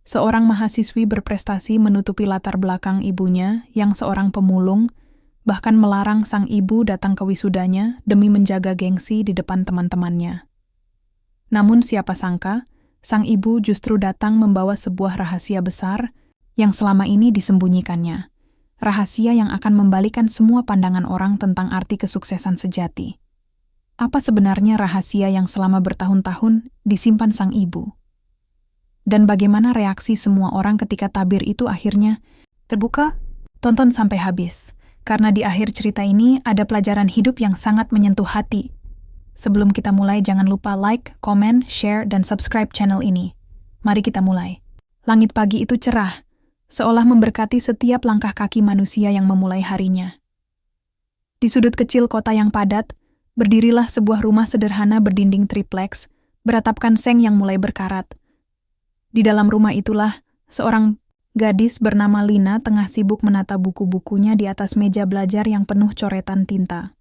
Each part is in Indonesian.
Seorang mahasiswi berprestasi menutupi latar belakang ibunya yang seorang pemulung, bahkan melarang sang ibu datang ke wisudanya demi menjaga gengsi di depan teman-temannya. Namun siapa sangka, sang ibu justru datang membawa sebuah rahasia besar yang selama ini disembunyikannya. Rahasia yang akan membalikan semua pandangan orang tentang arti kesuksesan sejati. Apa sebenarnya rahasia yang selama bertahun-tahun disimpan sang ibu? Dan bagaimana reaksi semua orang ketika tabir itu akhirnya terbuka? Tonton sampai habis, karena di akhir cerita ini ada pelajaran hidup yang sangat menyentuh hati. Sebelum kita mulai, jangan lupa like, komen, share, dan subscribe channel ini. Mari kita mulai. Langit pagi itu cerah, seolah memberkati setiap langkah kaki manusia yang memulai harinya. Di sudut kecil kota yang padat, berdirilah sebuah rumah sederhana berdinding tripleks, beratapkan seng yang mulai berkarat. Di dalam rumah itulah, seorang gadis bernama Lina tengah sibuk menata buku-bukunya di atas meja belajar yang penuh coretan tinta.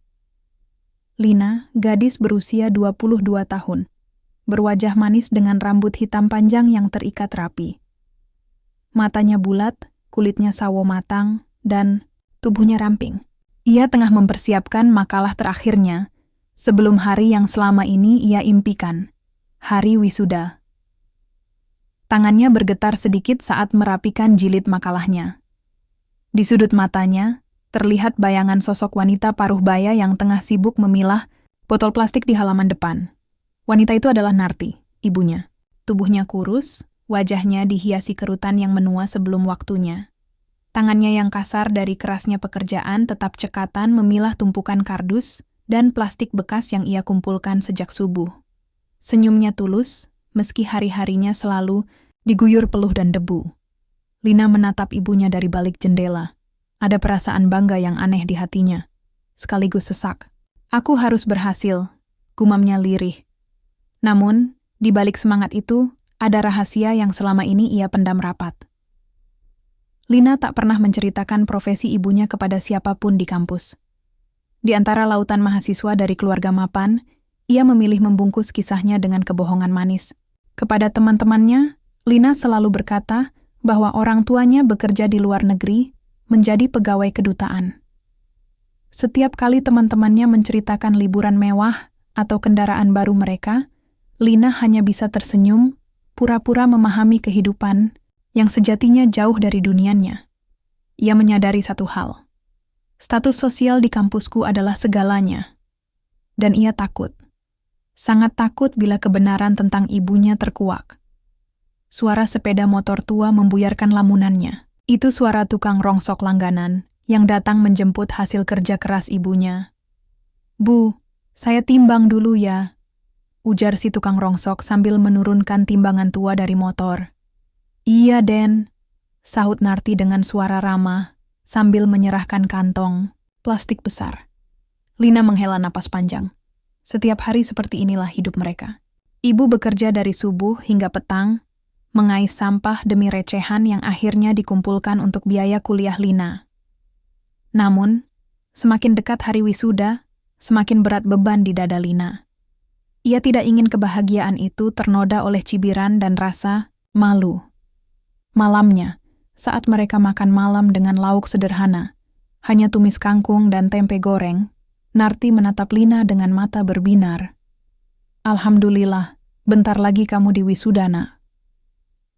Lina, gadis berusia 22 tahun, berwajah manis dengan rambut hitam panjang yang terikat rapi. Matanya bulat, kulitnya sawo matang, dan tubuhnya ramping. Ia tengah mempersiapkan makalah terakhirnya, sebelum hari yang selama ini ia impikan, hari wisuda. Tangannya bergetar sedikit saat merapikan jilid makalahnya. Di sudut matanya, terlihat bayangan sosok wanita paruh baya yang tengah sibuk memilah botol plastik di halaman depan. Wanita itu adalah Narti, ibunya. Tubuhnya kurus, wajahnya dihiasi kerutan yang menua sebelum waktunya. Tangannya yang kasar dari kerasnya pekerjaan tetap cekatan memilah tumpukan kardus dan plastik bekas yang ia kumpulkan sejak subuh. Senyumnya tulus, meski hari-harinya selalu diguyur peluh dan debu. Lina menatap ibunya dari balik jendela. Ada perasaan bangga yang aneh di hatinya, sekaligus sesak. Aku harus berhasil, gumamnya lirih. Namun, di balik semangat itu, ada rahasia yang selama ini ia pendam rapat. Lina tak pernah menceritakan profesi ibunya kepada siapapun di kampus. Di antara lautan mahasiswa dari keluarga mapan, ia memilih membungkus kisahnya dengan kebohongan manis. Kepada teman-temannya, Lina selalu berkata bahwa orang tuanya bekerja di luar negeri, menjadi pegawai kedutaan. Setiap kali teman-temannya menceritakan liburan mewah atau kendaraan baru mereka, Lina hanya bisa tersenyum, pura-pura memahami kehidupan yang sejatinya jauh dari dunianya. Ia menyadari satu hal. Status sosial di kampusku adalah segalanya. Dan ia takut. Sangat takut bila kebenaran tentang ibunya terkuak. Suara sepeda motor tua membuyarkan lamunannya. Itu suara tukang rongsok langganan yang datang menjemput hasil kerja keras ibunya. "Bu, saya timbang dulu ya," ujar si tukang rongsok sambil menurunkan timbangan tua dari motor. "Iya, Den," sahut Narti dengan suara ramah sambil menyerahkan kantong plastik besar. Lina menghela napas panjang. Setiap hari seperti inilah hidup mereka. Ibu bekerja dari subuh hingga petang, mengais sampah demi recehan yang akhirnya dikumpulkan untuk biaya kuliah Lina. Namun, semakin dekat hari wisuda, semakin berat beban di dada Lina. Ia tidak ingin kebahagiaan itu ternoda oleh cibiran dan rasa malu. Malamnya, saat mereka makan malam dengan lauk sederhana, hanya tumis kangkung dan tempe goreng, Narti menatap Lina dengan mata berbinar. "Alhamdulillah, bentar lagi kamu di wisuda, Nak."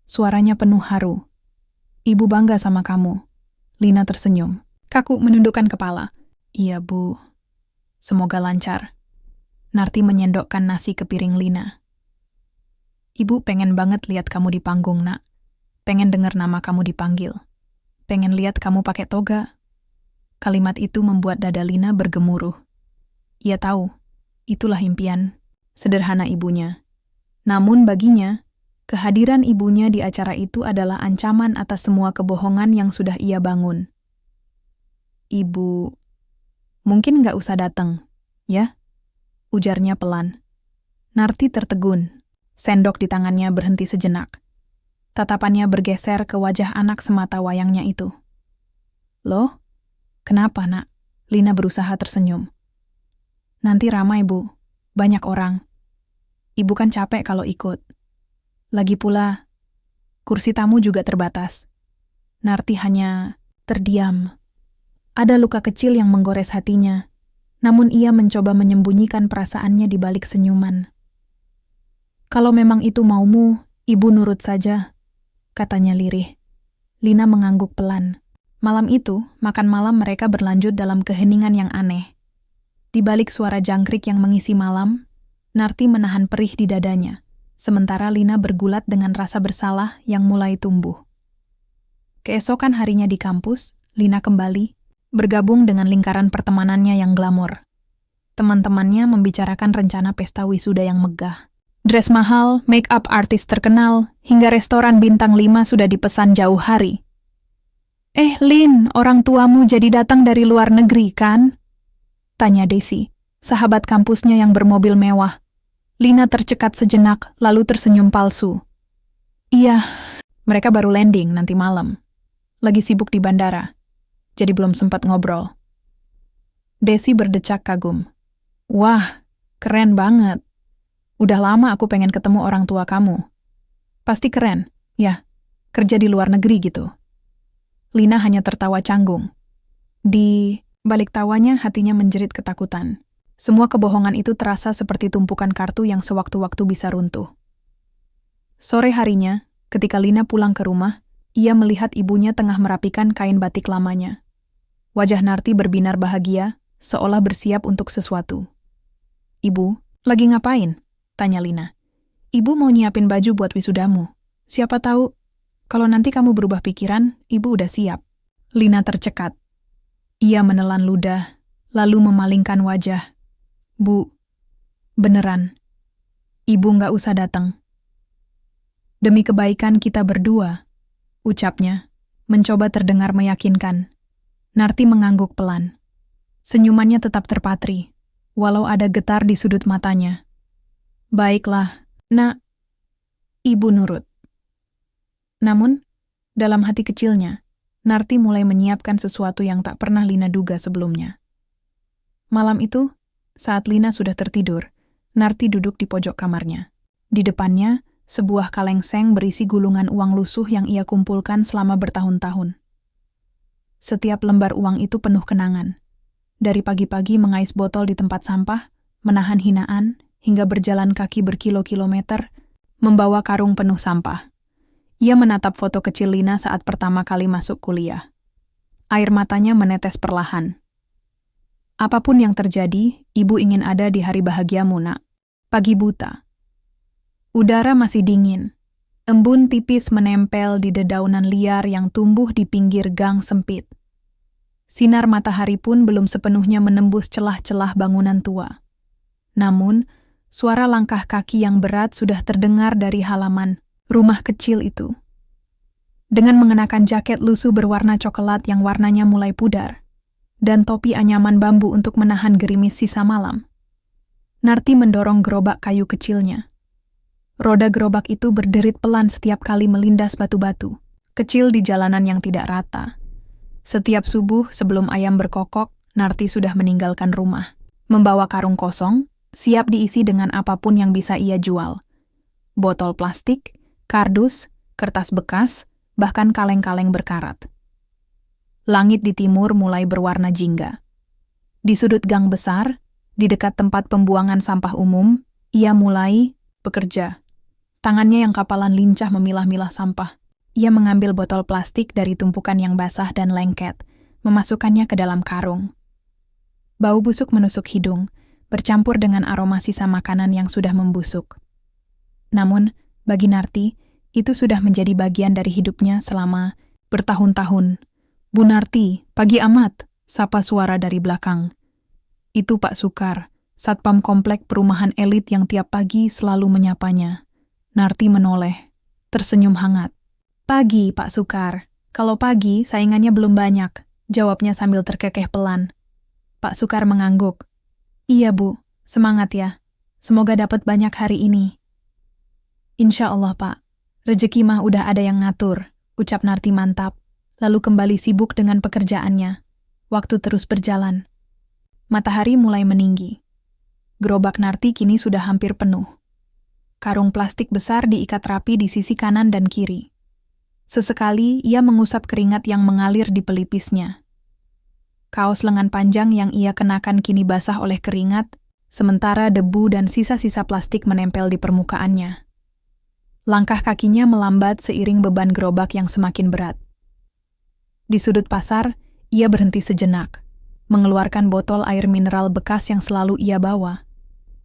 Suaranya penuh haru. "Ibu bangga sama kamu." Lina tersenyum. Kaku menundukkan kepala. "Iya, Bu. Semoga lancar." Narti menyendokkan nasi ke piring Lina. "Ibu pengen banget lihat kamu di panggung, Nak. Pengen dengar nama kamu dipanggil. Pengen lihat kamu pakai toga." Kalimat itu membuat dada Lina bergemuruh. Ia tahu, itulah impian sederhana ibunya. Namun baginya, kehadiran ibunya di acara itu adalah ancaman atas semua kebohongan yang sudah ia bangun. "Ibu, mungkin nggak usah datang, ya?" ujarnya pelan. Narti tertegun. Sendok di tangannya berhenti sejenak. Tatapannya bergeser ke wajah anak semata wayangnya itu. "Loh? Kenapa, Nak?" Lina berusaha tersenyum. "Nanti ramai, Bu. Banyak orang. Ibu kan capek kalau ikut. Lagi pula, Kursi tamu juga terbatas. Narti hanya terdiam. Ada luka kecil yang menggores hatinya, namun ia mencoba menyembunyikan perasaannya di balik senyuman. "Kalau memang itu maumu, ibu nurut saja," katanya lirih. Lina mengangguk pelan. Malam itu, makan malam mereka berlanjut dalam keheningan yang aneh. Di balik suara jangkrik yang mengisi malam, Narti menahan perih di dadanya, sementara Lina bergulat dengan rasa bersalah yang mulai tumbuh. Keesokan harinya di kampus, Lina kembali bergabung dengan lingkaran pertemanannya yang glamor. Teman-temannya membicarakan rencana pesta wisuda yang megah. Dress mahal, make-up artis terkenal, hingga restoran bintang 5 sudah dipesan jauh hari. Lin, orang tuamu jadi datang dari luar negeri, kan?" tanya Desi, sahabat kampusnya yang bermobil mewah. Lina tercekat sejenak, lalu tersenyum palsu. "Iya, mereka baru landing nanti malam. Lagi sibuk di bandara, jadi belum sempat ngobrol." Desi berdecak kagum. "Wah, keren banget. Udah lama aku pengen ketemu orang tua kamu. Pasti keren, ya, kerja di luar negeri gitu." Lina hanya tertawa canggung. Di balik tawanya hatinya menjerit ketakutan. Semua kebohongan itu terasa seperti tumpukan kartu yang sewaktu-waktu bisa runtuh. Sore harinya, ketika Lina pulang ke rumah, ia melihat ibunya tengah merapikan kain batik lamanya. Wajah Narti berbinar bahagia, seolah bersiap untuk sesuatu. "Ibu, lagi ngapain?" tanya Lina. "Ibu mau nyiapin baju buat wisudamu. Siapa tahu, kalau nanti kamu berubah pikiran, ibu udah siap." Lina tercekat. Ia menelan ludah, lalu memalingkan wajah. "Bu, beneran. Ibu nggak usah datang. Demi kebaikan kita berdua," ucapnya, mencoba terdengar meyakinkan. Narti mengangguk pelan. Senyumannya tetap terpatri, walau ada getar di sudut matanya. "Baiklah, Nak." Ibu nurut. Namun, dalam hati kecilnya, Narti mulai menyiapkan sesuatu yang tak pernah Lina duga sebelumnya. Malam itu, saat Lina sudah tertidur, Narti duduk di pojok kamarnya. Di depannya, sebuah kalengseng berisi gulungan uang lusuh yang ia kumpulkan selama bertahun-tahun. Setiap lembar uang itu penuh kenangan. Dari pagi-pagi mengais botol di tempat sampah, menahan hinaan, hingga berjalan kaki berkilo-kilometer, membawa karung penuh sampah. Ia menatap foto kecil Lina saat pertama kali masuk kuliah. Air matanya menetes perlahan. "Apapun yang terjadi, ibu ingin ada di hari bahagiamu, Nak." Pagi buta. Udara masih dingin. Embun tipis menempel di dedaunan liar yang tumbuh di pinggir gang sempit. Sinar matahari pun belum sepenuhnya menembus celah-celah bangunan tua. Namun, suara langkah kaki yang berat sudah terdengar dari halaman rumah kecil itu. Dengan mengenakan jaket lusuh berwarna coklat yang warnanya mulai pudar, dan topi anyaman bambu untuk menahan gerimis sisa malam, Narti mendorong gerobak kayu kecilnya. Roda gerobak itu berderit pelan setiap kali melindas batu-batu, kecil di jalanan yang tidak rata. Setiap subuh sebelum ayam berkokok, Narti sudah meninggalkan rumah, membawa karung kosong, siap diisi dengan apapun yang bisa ia jual. Botol plastik, kardus, kertas bekas, bahkan kaleng-kaleng berkarat. Langit di timur mulai berwarna jingga. Di sudut gang besar, di dekat tempat pembuangan sampah umum, ia mulai bekerja. Tangannya yang kapalan lincah memilah-milah sampah. Ia mengambil botol plastik dari tumpukan yang basah dan lengket, memasukkannya ke dalam karung. Bau busuk menusuk hidung, bercampur dengan aroma sisa makanan yang sudah membusuk. Namun, bagi Narti, itu sudah menjadi bagian dari hidupnya selama bertahun-tahun. "Bu Narti, pagi amat," sapa suara dari belakang. Itu Pak Sukar, satpam komplek perumahan elit yang tiap pagi selalu menyapanya. Narti menoleh, tersenyum hangat. "Pagi, Pak Sukar. Kalau pagi, saingannya belum banyak," jawabnya sambil terkekeh pelan. Pak Sukar mengangguk. "Iya, Bu. Semangat ya. Semoga dapat banyak hari ini." "Insya Allah, Pak. Rezeki mah udah ada yang ngatur," ucap Narti mantap, lalu kembali sibuk dengan pekerjaannya. Waktu terus berjalan. Matahari mulai meninggi. Gerobak Narti kini sudah hampir penuh. Karung plastik besar diikat rapi di sisi kanan dan kiri. Sesekali ia mengusap keringat yang mengalir di pelipisnya. Kaos lengan panjang yang ia kenakan kini basah oleh keringat, sementara debu dan sisa-sisa plastik menempel di permukaannya. Langkah kakinya melambat seiring beban gerobak yang semakin berat. Di sudut pasar, ia berhenti sejenak, mengeluarkan botol air mineral bekas yang selalu ia bawa.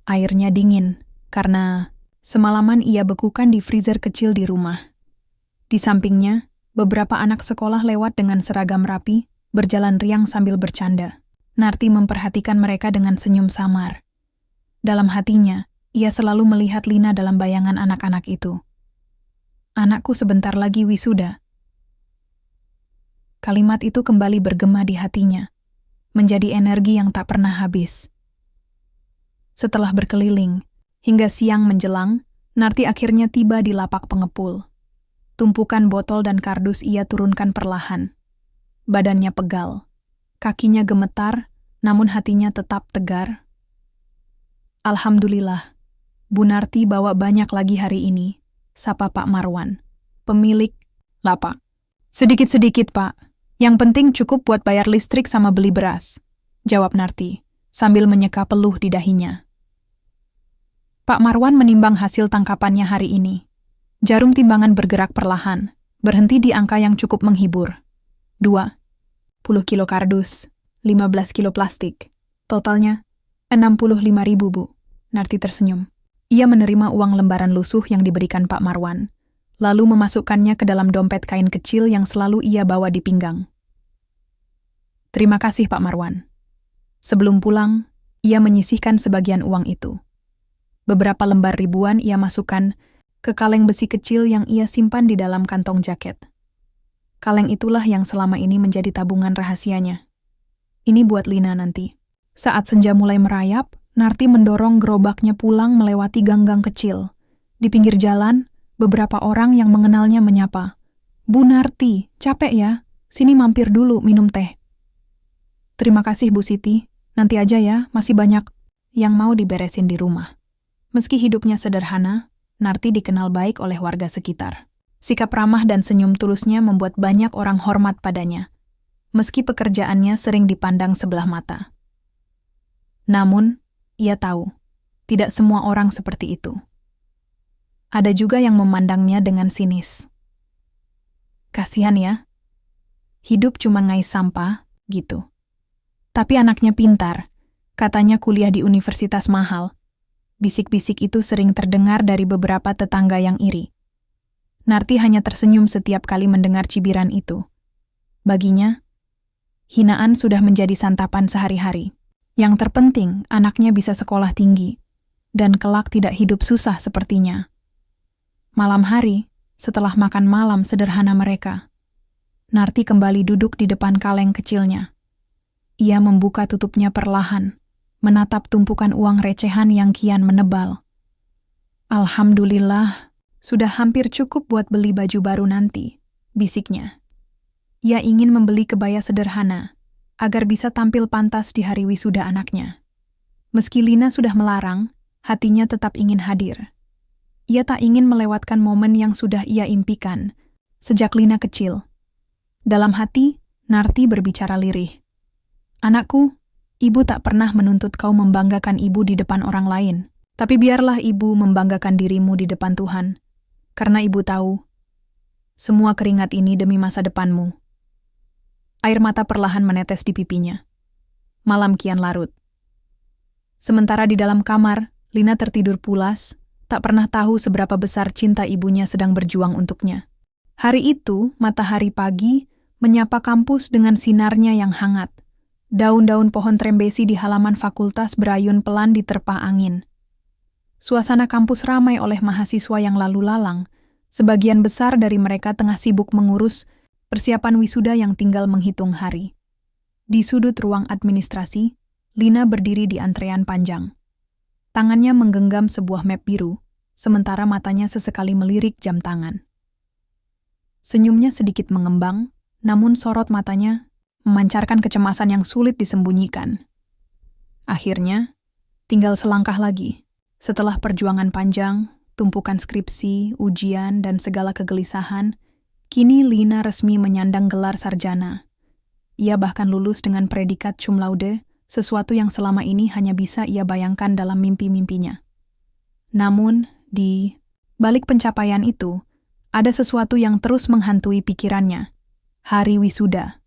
Airnya dingin, karena semalaman ia bekukan di freezer kecil di rumah. Di sampingnya, beberapa anak sekolah lewat dengan seragam rapi, berjalan riang sambil bercanda. Narti memperhatikan mereka dengan senyum samar. Dalam hatinya, ia selalu melihat Lina dalam bayangan anak-anak itu. Anakku sebentar lagi wisuda. Kalimat itu kembali bergema di hatinya, menjadi energi yang tak pernah habis. Setelah berkeliling, hingga siang menjelang, Narti akhirnya tiba di lapak pengepul. Tumpukan botol dan kardus ia turunkan perlahan. Badannya pegal, kakinya gemetar, namun hatinya tetap tegar. Alhamdulillah, Bu Narti bawa banyak lagi hari ini, sapa Pak Marwan, pemilik lapak. Sedikit-sedikit, Pak. Yang penting cukup buat bayar listrik sama beli beras, jawab Narti, sambil menyeka peluh di dahinya. Pak Marwan menimbang hasil tangkapannya hari ini. Jarum timbangan bergerak perlahan, berhenti di angka yang cukup menghibur. 20 kilo kardus, 15 kilo plastik. Totalnya 65.000, Bu. Narti tersenyum. Ia menerima uang lembaran lusuh yang diberikan Pak Marwan, lalu memasukkannya ke dalam dompet kain kecil yang selalu ia bawa di pinggang. Terima kasih, Pak Marwan. Sebelum pulang, ia menyisihkan sebagian uang itu. Beberapa lembar ribuan ia masukkan ke kaleng besi kecil yang ia simpan di dalam kantong jaket. Kaleng itulah yang selama ini menjadi tabungan rahasianya. Ini buat Lina nanti. Saat senja mulai merayap, Narti mendorong gerobaknya pulang melewati gang-gang kecil. Di pinggir jalan, beberapa orang yang mengenalnya menyapa. Bu Narti, capek ya? Sini mampir dulu minum teh. Terima kasih Bu Siti, nanti aja ya, masih banyak yang mau diberesin di rumah. Meski hidupnya sederhana, Narti dikenal baik oleh warga sekitar. Sikap ramah dan senyum tulusnya membuat banyak orang hormat padanya, meski pekerjaannya sering dipandang sebelah mata. Namun, ia tahu, tidak semua orang seperti itu. Ada juga yang memandangnya dengan sinis. Kasihan ya, hidup cuma ngais sampah, gitu. Tapi anaknya pintar, katanya kuliah di universitas mahal. Bisik-bisik itu sering terdengar dari beberapa tetangga yang iri. Narti hanya tersenyum setiap kali mendengar cibiran itu. Baginya, hinaan sudah menjadi santapan sehari-hari. Yang terpenting, anaknya bisa sekolah tinggi, dan kelak tidak hidup susah sepertinya. Malam hari, setelah makan malam sederhana mereka, Narti kembali duduk di depan kaleng kecilnya. Ia membuka tutupnya perlahan, menatap tumpukan uang recehan yang kian menebal. Alhamdulillah, sudah hampir cukup buat beli baju baru nanti, bisiknya. Ia ingin membeli kebaya sederhana, agar bisa tampil pantas di hari wisuda anaknya. Meski Lina sudah melarang, hatinya tetap ingin hadir. Ia tak ingin melewatkan momen yang sudah ia impikan, sejak Lina kecil. Dalam hati, Narti berbicara lirih. Anakku, ibu tak pernah menuntut kau membanggakan ibu di depan orang lain. Tapi biarlah ibu membanggakan dirimu di depan Tuhan. Karena ibu tahu, semua keringat ini demi masa depanmu. Air mata perlahan menetes di pipinya. Malam kian larut. Sementara di dalam kamar, Lina tertidur pulas, tak pernah tahu seberapa besar cinta ibunya sedang berjuang untuknya. Hari itu, matahari pagi menyapa kampus dengan sinarnya yang hangat. Daun-daun pohon trembesi di halaman fakultas berayun pelan diterpa angin. Suasana kampus ramai oleh mahasiswa yang lalu lalang. Sebagian besar dari mereka tengah sibuk mengurus persiapan wisuda yang tinggal menghitung hari. Di sudut ruang administrasi, Lina berdiri di antrean panjang. Tangannya menggenggam sebuah map biru, sementara matanya sesekali melirik jam tangan. Senyumnya sedikit mengembang, namun sorot matanya memancarkan kecemasan yang sulit disembunyikan. Akhirnya, tinggal selangkah lagi. Setelah perjuangan panjang, tumpukan skripsi, ujian, dan segala kegelisahan, Kini Lina resmi menyandang gelar sarjana. Ia bahkan lulus dengan predikat cum laude, sesuatu yang selama ini hanya bisa ia bayangkan dalam mimpi-mimpinya. Namun, di balik pencapaian itu, ada sesuatu yang terus menghantui pikirannya. Hari wisuda.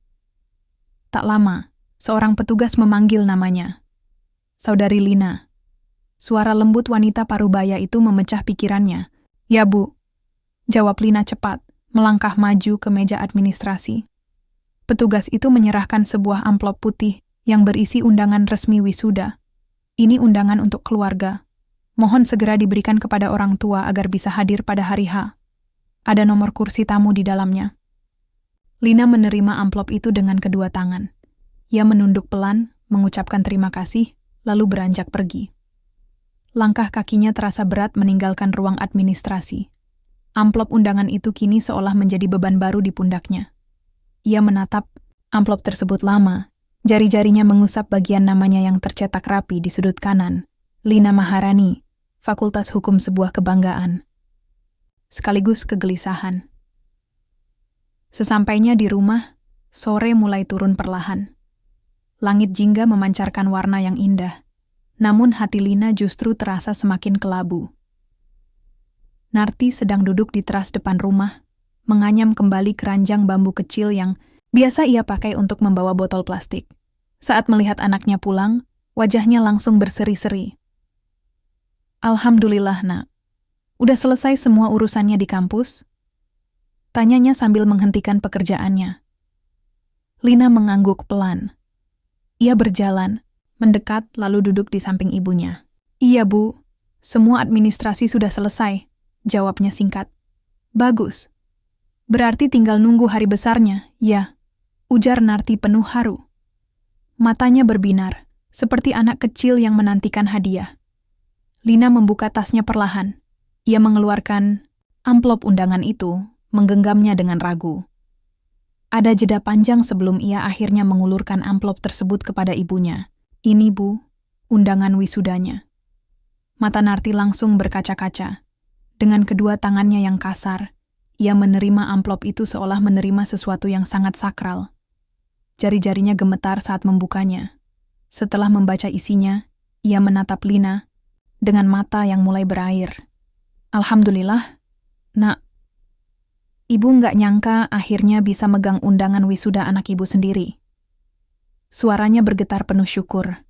Tak lama, seorang petugas memanggil namanya. Saudari Lina. Suara lembut wanita parubaya itu memecah pikirannya. Ya, Bu. Jawab Lina cepat, melangkah maju ke meja administrasi. Petugas itu menyerahkan sebuah amplop putih yang berisi undangan resmi wisuda. Ini undangan untuk keluarga. Mohon segera diberikan kepada orang tua agar bisa hadir pada hari H. Ada nomor kursi tamu di dalamnya. Lina menerima amplop itu dengan kedua tangan. Ia menunduk pelan, mengucapkan terima kasih, lalu beranjak pergi. Langkah kakinya terasa berat meninggalkan ruang administrasi. Amplop undangan itu kini seolah menjadi beban baru di pundaknya. Ia menatap amplop tersebut lama, jari-jarinya mengusap bagian namanya yang tercetak rapi di sudut kanan. Lina Maharani, Fakultas Hukum, sebuah kebanggaan. Sekaligus kegelisahan. Sesampainya di rumah, sore mulai turun perlahan. Langit jingga memancarkan warna yang indah. Namun hati Lina justru terasa semakin kelabu. Narti sedang duduk di teras depan rumah, menganyam kembali keranjang bambu kecil yang biasa ia pakai untuk membawa botol plastik. Saat melihat anaknya pulang, wajahnya langsung berseri-seri. Alhamdulillah, Nak. Udah selesai semua urusannya di kampus? Tanyanya sambil menghentikan pekerjaannya. Lina mengangguk pelan. Ia berjalan, mendekat lalu duduk di samping ibunya. Iya, Bu. Semua administrasi sudah selesai, jawabnya singkat. Bagus. Berarti tinggal nunggu hari besarnya, ya, ujar Narti penuh haru. Matanya berbinar, seperti anak kecil yang menantikan hadiah. Lina membuka tasnya perlahan. Ia mengeluarkan amplop undangan itu, menggenggamnya dengan ragu. Ada jeda panjang sebelum ia akhirnya mengulurkan amplop tersebut kepada ibunya. Ini, Bu, undangan wisudanya. Mata Narti langsung berkaca-kaca. Dengan kedua tangannya yang kasar, ia menerima amplop itu seolah menerima sesuatu yang sangat sakral. Jari-jarinya gemetar saat membukanya. Setelah membaca isinya, ia menatap Lina dengan mata yang mulai berair. Alhamdulillah, Nak. Ibu nggak nyangka akhirnya bisa megang undangan wisuda anak ibu sendiri. Suaranya bergetar penuh syukur.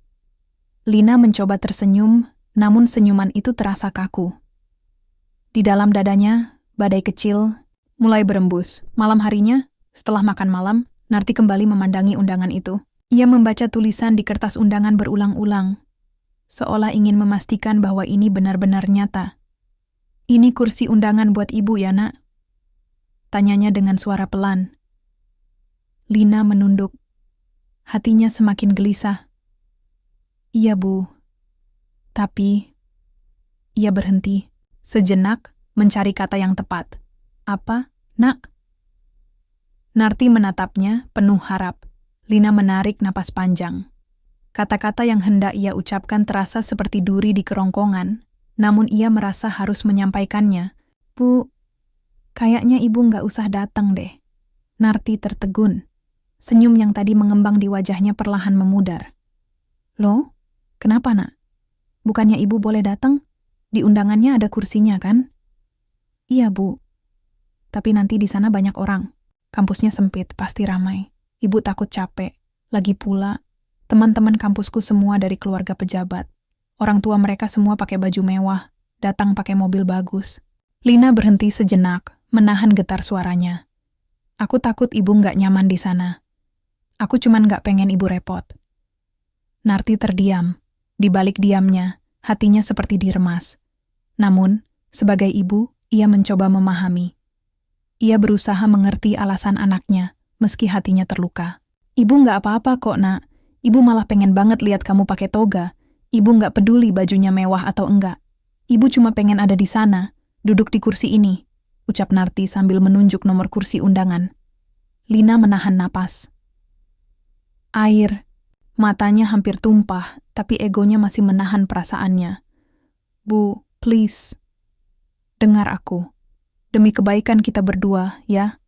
Lina mencoba tersenyum, namun senyuman itu terasa kaku. Di dalam dadanya, badai kecil mulai berembus. Malam harinya, setelah makan malam, Narti kembali memandangi undangan itu. Ia membaca tulisan di kertas undangan berulang-ulang, seolah ingin memastikan bahwa ini benar-benar nyata. Ini kursi undangan buat ibu ya, Nak? Tanyanya dengan suara pelan. Lina menunduk. Hatinya semakin gelisah. Iya, Bu. Tapi, ia berhenti. Sejenak, mencari kata yang tepat. Apa, Nak? Narti menatapnya, penuh harap. Lina menarik napas panjang. Kata-kata yang hendak ia ucapkan terasa seperti duri di kerongkongan, namun ia merasa harus menyampaikannya. Bu, kayaknya ibu nggak usah datang deh. Narti tertegun. Senyum yang tadi mengembang di wajahnya perlahan memudar. Loh, kenapa, Nak? Bukannya ibu boleh datang? Di undangannya ada kursinya, kan? Iya, Bu. Tapi nanti di sana banyak orang. Kampusnya sempit, pasti ramai. Ibu takut capek. Lagi pula, teman-teman kampusku semua dari keluarga pejabat. Orang tua mereka semua pakai baju mewah, datang pakai mobil bagus. Lina berhenti sejenak, menahan getar suaranya. Aku takut ibu nggak nyaman di sana. Aku cuman nggak pengen ibu repot. Narti terdiam. Di balik diamnya, hatinya seperti diremas. Namun, sebagai ibu, ia mencoba memahami. Ia berusaha mengerti alasan anaknya, meski hatinya terluka. Ibu nggak apa-apa kok, Nak. Ibu malah pengen banget lihat kamu pakai toga. Ibu nggak peduli bajunya mewah atau enggak. Ibu cuma pengen ada di sana, duduk di kursi ini, ucap Narti sambil menunjuk nomor kursi undangan. Lina menahan napas. Air. Matanya hampir tumpah, tapi egonya masih menahan perasaannya. Bu, please. Dengar aku. Demi kebaikan kita berdua, ya.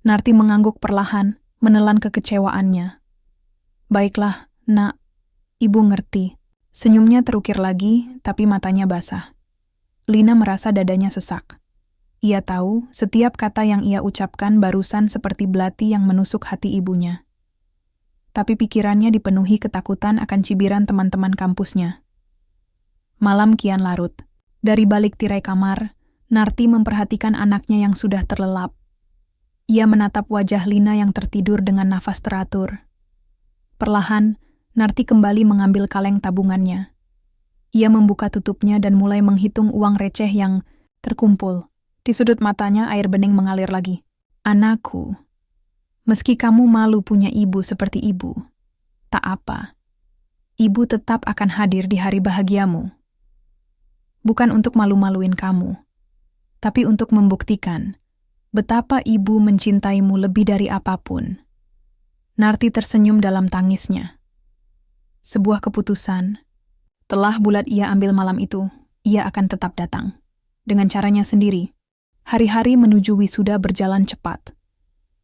Narti mengangguk perlahan, menelan kekecewaannya. Baiklah, nak. Ibu ngerti. Senyumnya terukir lagi, tapi matanya basah. Lina merasa dadanya sesak. Ia tahu setiap kata yang ia ucapkan barusan seperti belati yang menusuk hati ibunya. Tapi pikirannya dipenuhi ketakutan akan cibiran teman-teman kampusnya. Malam kian larut. Dari balik tirai kamar, Narti memperhatikan anaknya yang sudah terlelap. Ia menatap wajah Lina yang tertidur dengan nafas teratur. Perlahan, Narti kembali mengambil kaleng tabungannya. Ia membuka tutupnya dan mulai menghitung uang receh yang terkumpul. Di sudut matanya air bening mengalir lagi. Anakku, meski kamu malu punya ibu seperti ibu, tak apa. Ibu tetap akan hadir di hari bahagiamu. Bukan untuk malu-maluin kamu, tapi untuk membuktikan betapa ibu mencintaimu lebih dari apapun. Narti tersenyum dalam tangisnya. Sebuah keputusan. Telah bulat ia ambil malam itu, ia akan tetap datang. Dengan caranya sendiri. Hari-hari menuju wisuda berjalan cepat.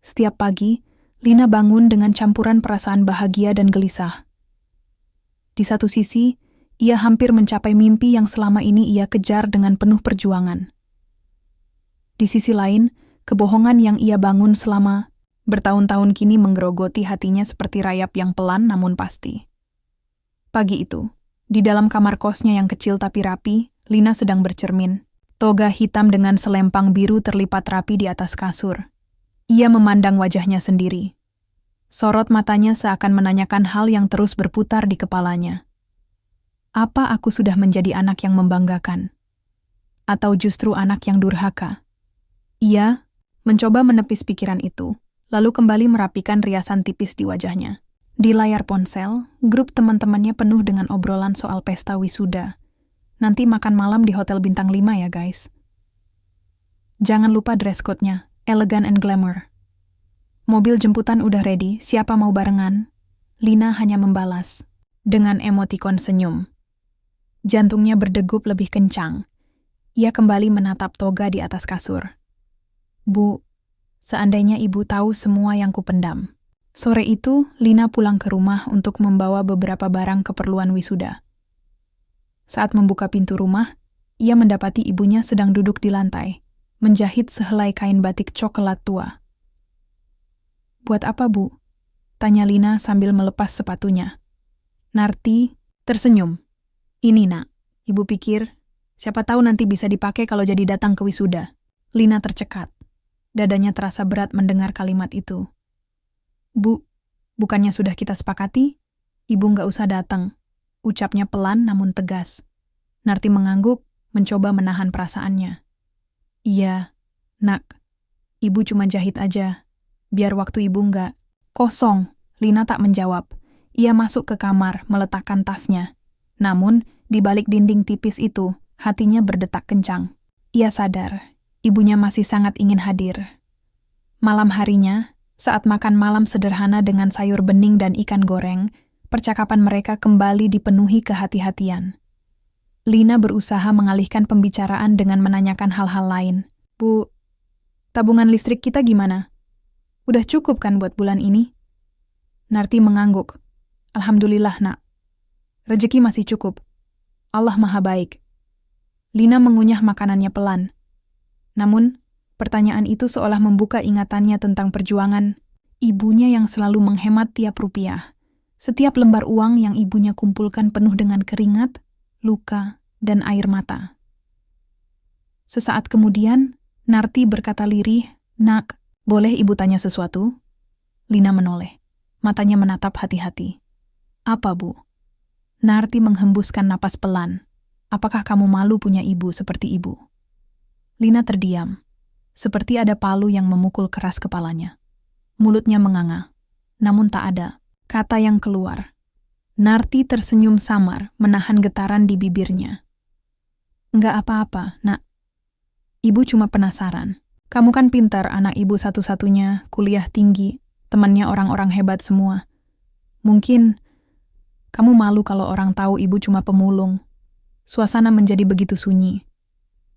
Setiap pagi, Lina bangun dengan campuran perasaan bahagia dan gelisah. Di satu sisi, ia hampir mencapai mimpi yang selama ini ia kejar dengan penuh perjuangan. Di sisi lain, kebohongan yang ia bangun selama bertahun-tahun kini menggerogoti hatinya seperti rayap yang pelan namun pasti. Pagi itu, di dalam kamar kosnya yang kecil tapi rapi, Lina sedang bercermin. Toga hitam dengan selempang biru terlipat rapi di atas kasur. Ia memandang wajahnya sendiri. Sorot matanya seakan menanyakan hal yang terus berputar di kepalanya. Apa aku sudah menjadi anak yang membanggakan? Atau justru anak yang durhaka? Ia mencoba menepis pikiran itu, lalu kembali merapikan riasan tipis di wajahnya. Di layar ponsel, grup teman-temannya penuh dengan obrolan soal pesta wisuda. Nanti makan malam di Hotel Bintang 5 ya guys. Jangan lupa dress code-nya, elegan and glamour. Mobil jemputan udah ready, siapa mau barengan? Lina hanya membalas, dengan emotikon senyum. Jantungnya berdegup lebih kencang. Ia kembali menatap Toga di atas kasur. Bu, seandainya ibu tahu semua yang kupendam. Sore itu, Lina pulang ke rumah untuk membawa beberapa barang keperluan wisuda. Saat membuka pintu rumah, ia mendapati ibunya sedang duduk di lantai, menjahit sehelai kain batik coklat tua. Buat apa, Bu? Tanya Lina sambil melepas sepatunya. Narti tersenyum. Ini nak, ibu pikir, siapa tahu nanti bisa dipakai kalau jadi datang ke wisuda. Lina tercekat. Dadanya terasa berat mendengar kalimat itu. Bu, bukannya sudah kita sepakati? Ibu nggak usah datang. Ucapnya pelan namun tegas. Narti mengangguk, mencoba menahan perasaannya. Iya, nak. Ibu cuma jahit aja. Biar waktu ibu nggak kosong. Lina tak menjawab. Ia masuk ke kamar, meletakkan tasnya. Namun, di balik dinding tipis itu, hatinya berdetak kencang. Ia sadar, ibunya masih sangat ingin hadir. Malam harinya, saat makan malam sederhana dengan sayur bening dan ikan goreng, percakapan mereka kembali dipenuhi kehati-hatian. Lina berusaha mengalihkan pembicaraan dengan menanyakan hal-hal lain. Bu, tabungan listrik kita gimana? Udah cukup kan buat bulan ini? Narti mengangguk. Alhamdulillah, nak. Rezeki masih cukup. Allah maha baik. Lina mengunyah makanannya pelan. Namun, pertanyaan itu seolah membuka ingatannya tentang perjuangan ibunya yang selalu menghemat tiap rupiah. Setiap lembar uang yang ibunya kumpulkan penuh dengan keringat, luka, dan air mata. Sesaat kemudian, Narti berkata lirih, Nak, boleh ibu tanya sesuatu? Lina menoleh. Matanya menatap hati-hati. Apa, Bu? Narti menghembuskan napas pelan. Apakah kamu malu punya ibu seperti ibu? Lina terdiam. Seperti ada palu yang memukul keras kepalanya. Mulutnya menganga. Namun tak ada kata yang keluar. Narti tersenyum samar, menahan getaran di bibirnya. Enggak apa-apa, nak. Ibu cuma penasaran. Kamu kan pintar, anak ibu satu-satunya, kuliah tinggi, temannya orang-orang hebat semua. Mungkin kamu malu kalau orang tahu ibu cuma pemulung. Suasana menjadi begitu sunyi.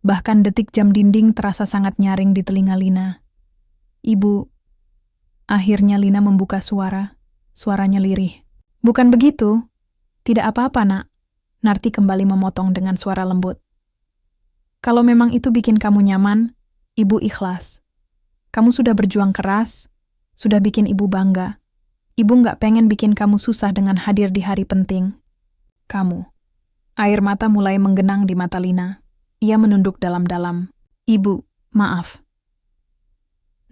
Bahkan detik jam dinding terasa sangat nyaring di telinga Lina. Ibu, Akhirnya Lina membuka suaranya lirih. Bukan begitu. Tidak apa-apa, Nak. Narti kembali memotong dengan suara lembut. Kalau memang itu bikin kamu nyaman, Ibu ikhlas. Kamu sudah berjuang keras, sudah bikin Ibu bangga. Ibu nggak pengen bikin kamu susah dengan hadir di hari penting. Kamu. Air mata mulai menggenang di mata Lina. Ia menunduk dalam-dalam. Ibu, maaf.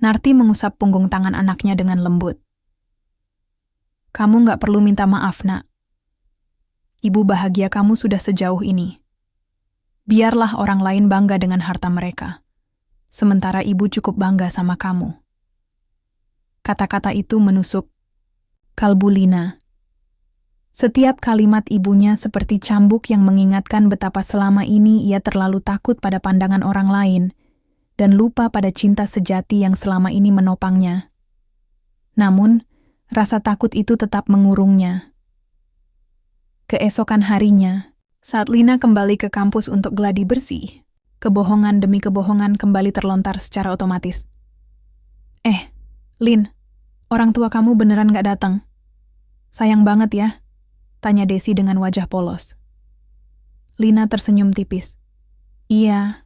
Narti mengusap punggung tangan anaknya dengan lembut. Kamu nggak perlu minta maaf, Nak. Ibu bahagia kamu sudah sejauh ini. Biarlah orang lain bangga dengan harta mereka. Sementara ibu cukup bangga sama kamu. Kata-kata itu menusuk kalbu Lina. Setiap kalimat ibunya seperti cambuk yang mengingatkan betapa selama ini ia terlalu takut pada pandangan orang lain dan lupa pada cinta sejati yang selama ini menopangnya. Namun, rasa takut itu tetap mengurungnya. Keesokan harinya, saat Lina kembali ke kampus untuk gladi bersih, kebohongan demi kebohongan kembali terlontar secara otomatis. Lin, orang tua kamu beneran gak datang? Sayang banget ya, tanya Desi dengan wajah polos. Lina tersenyum tipis. Iya,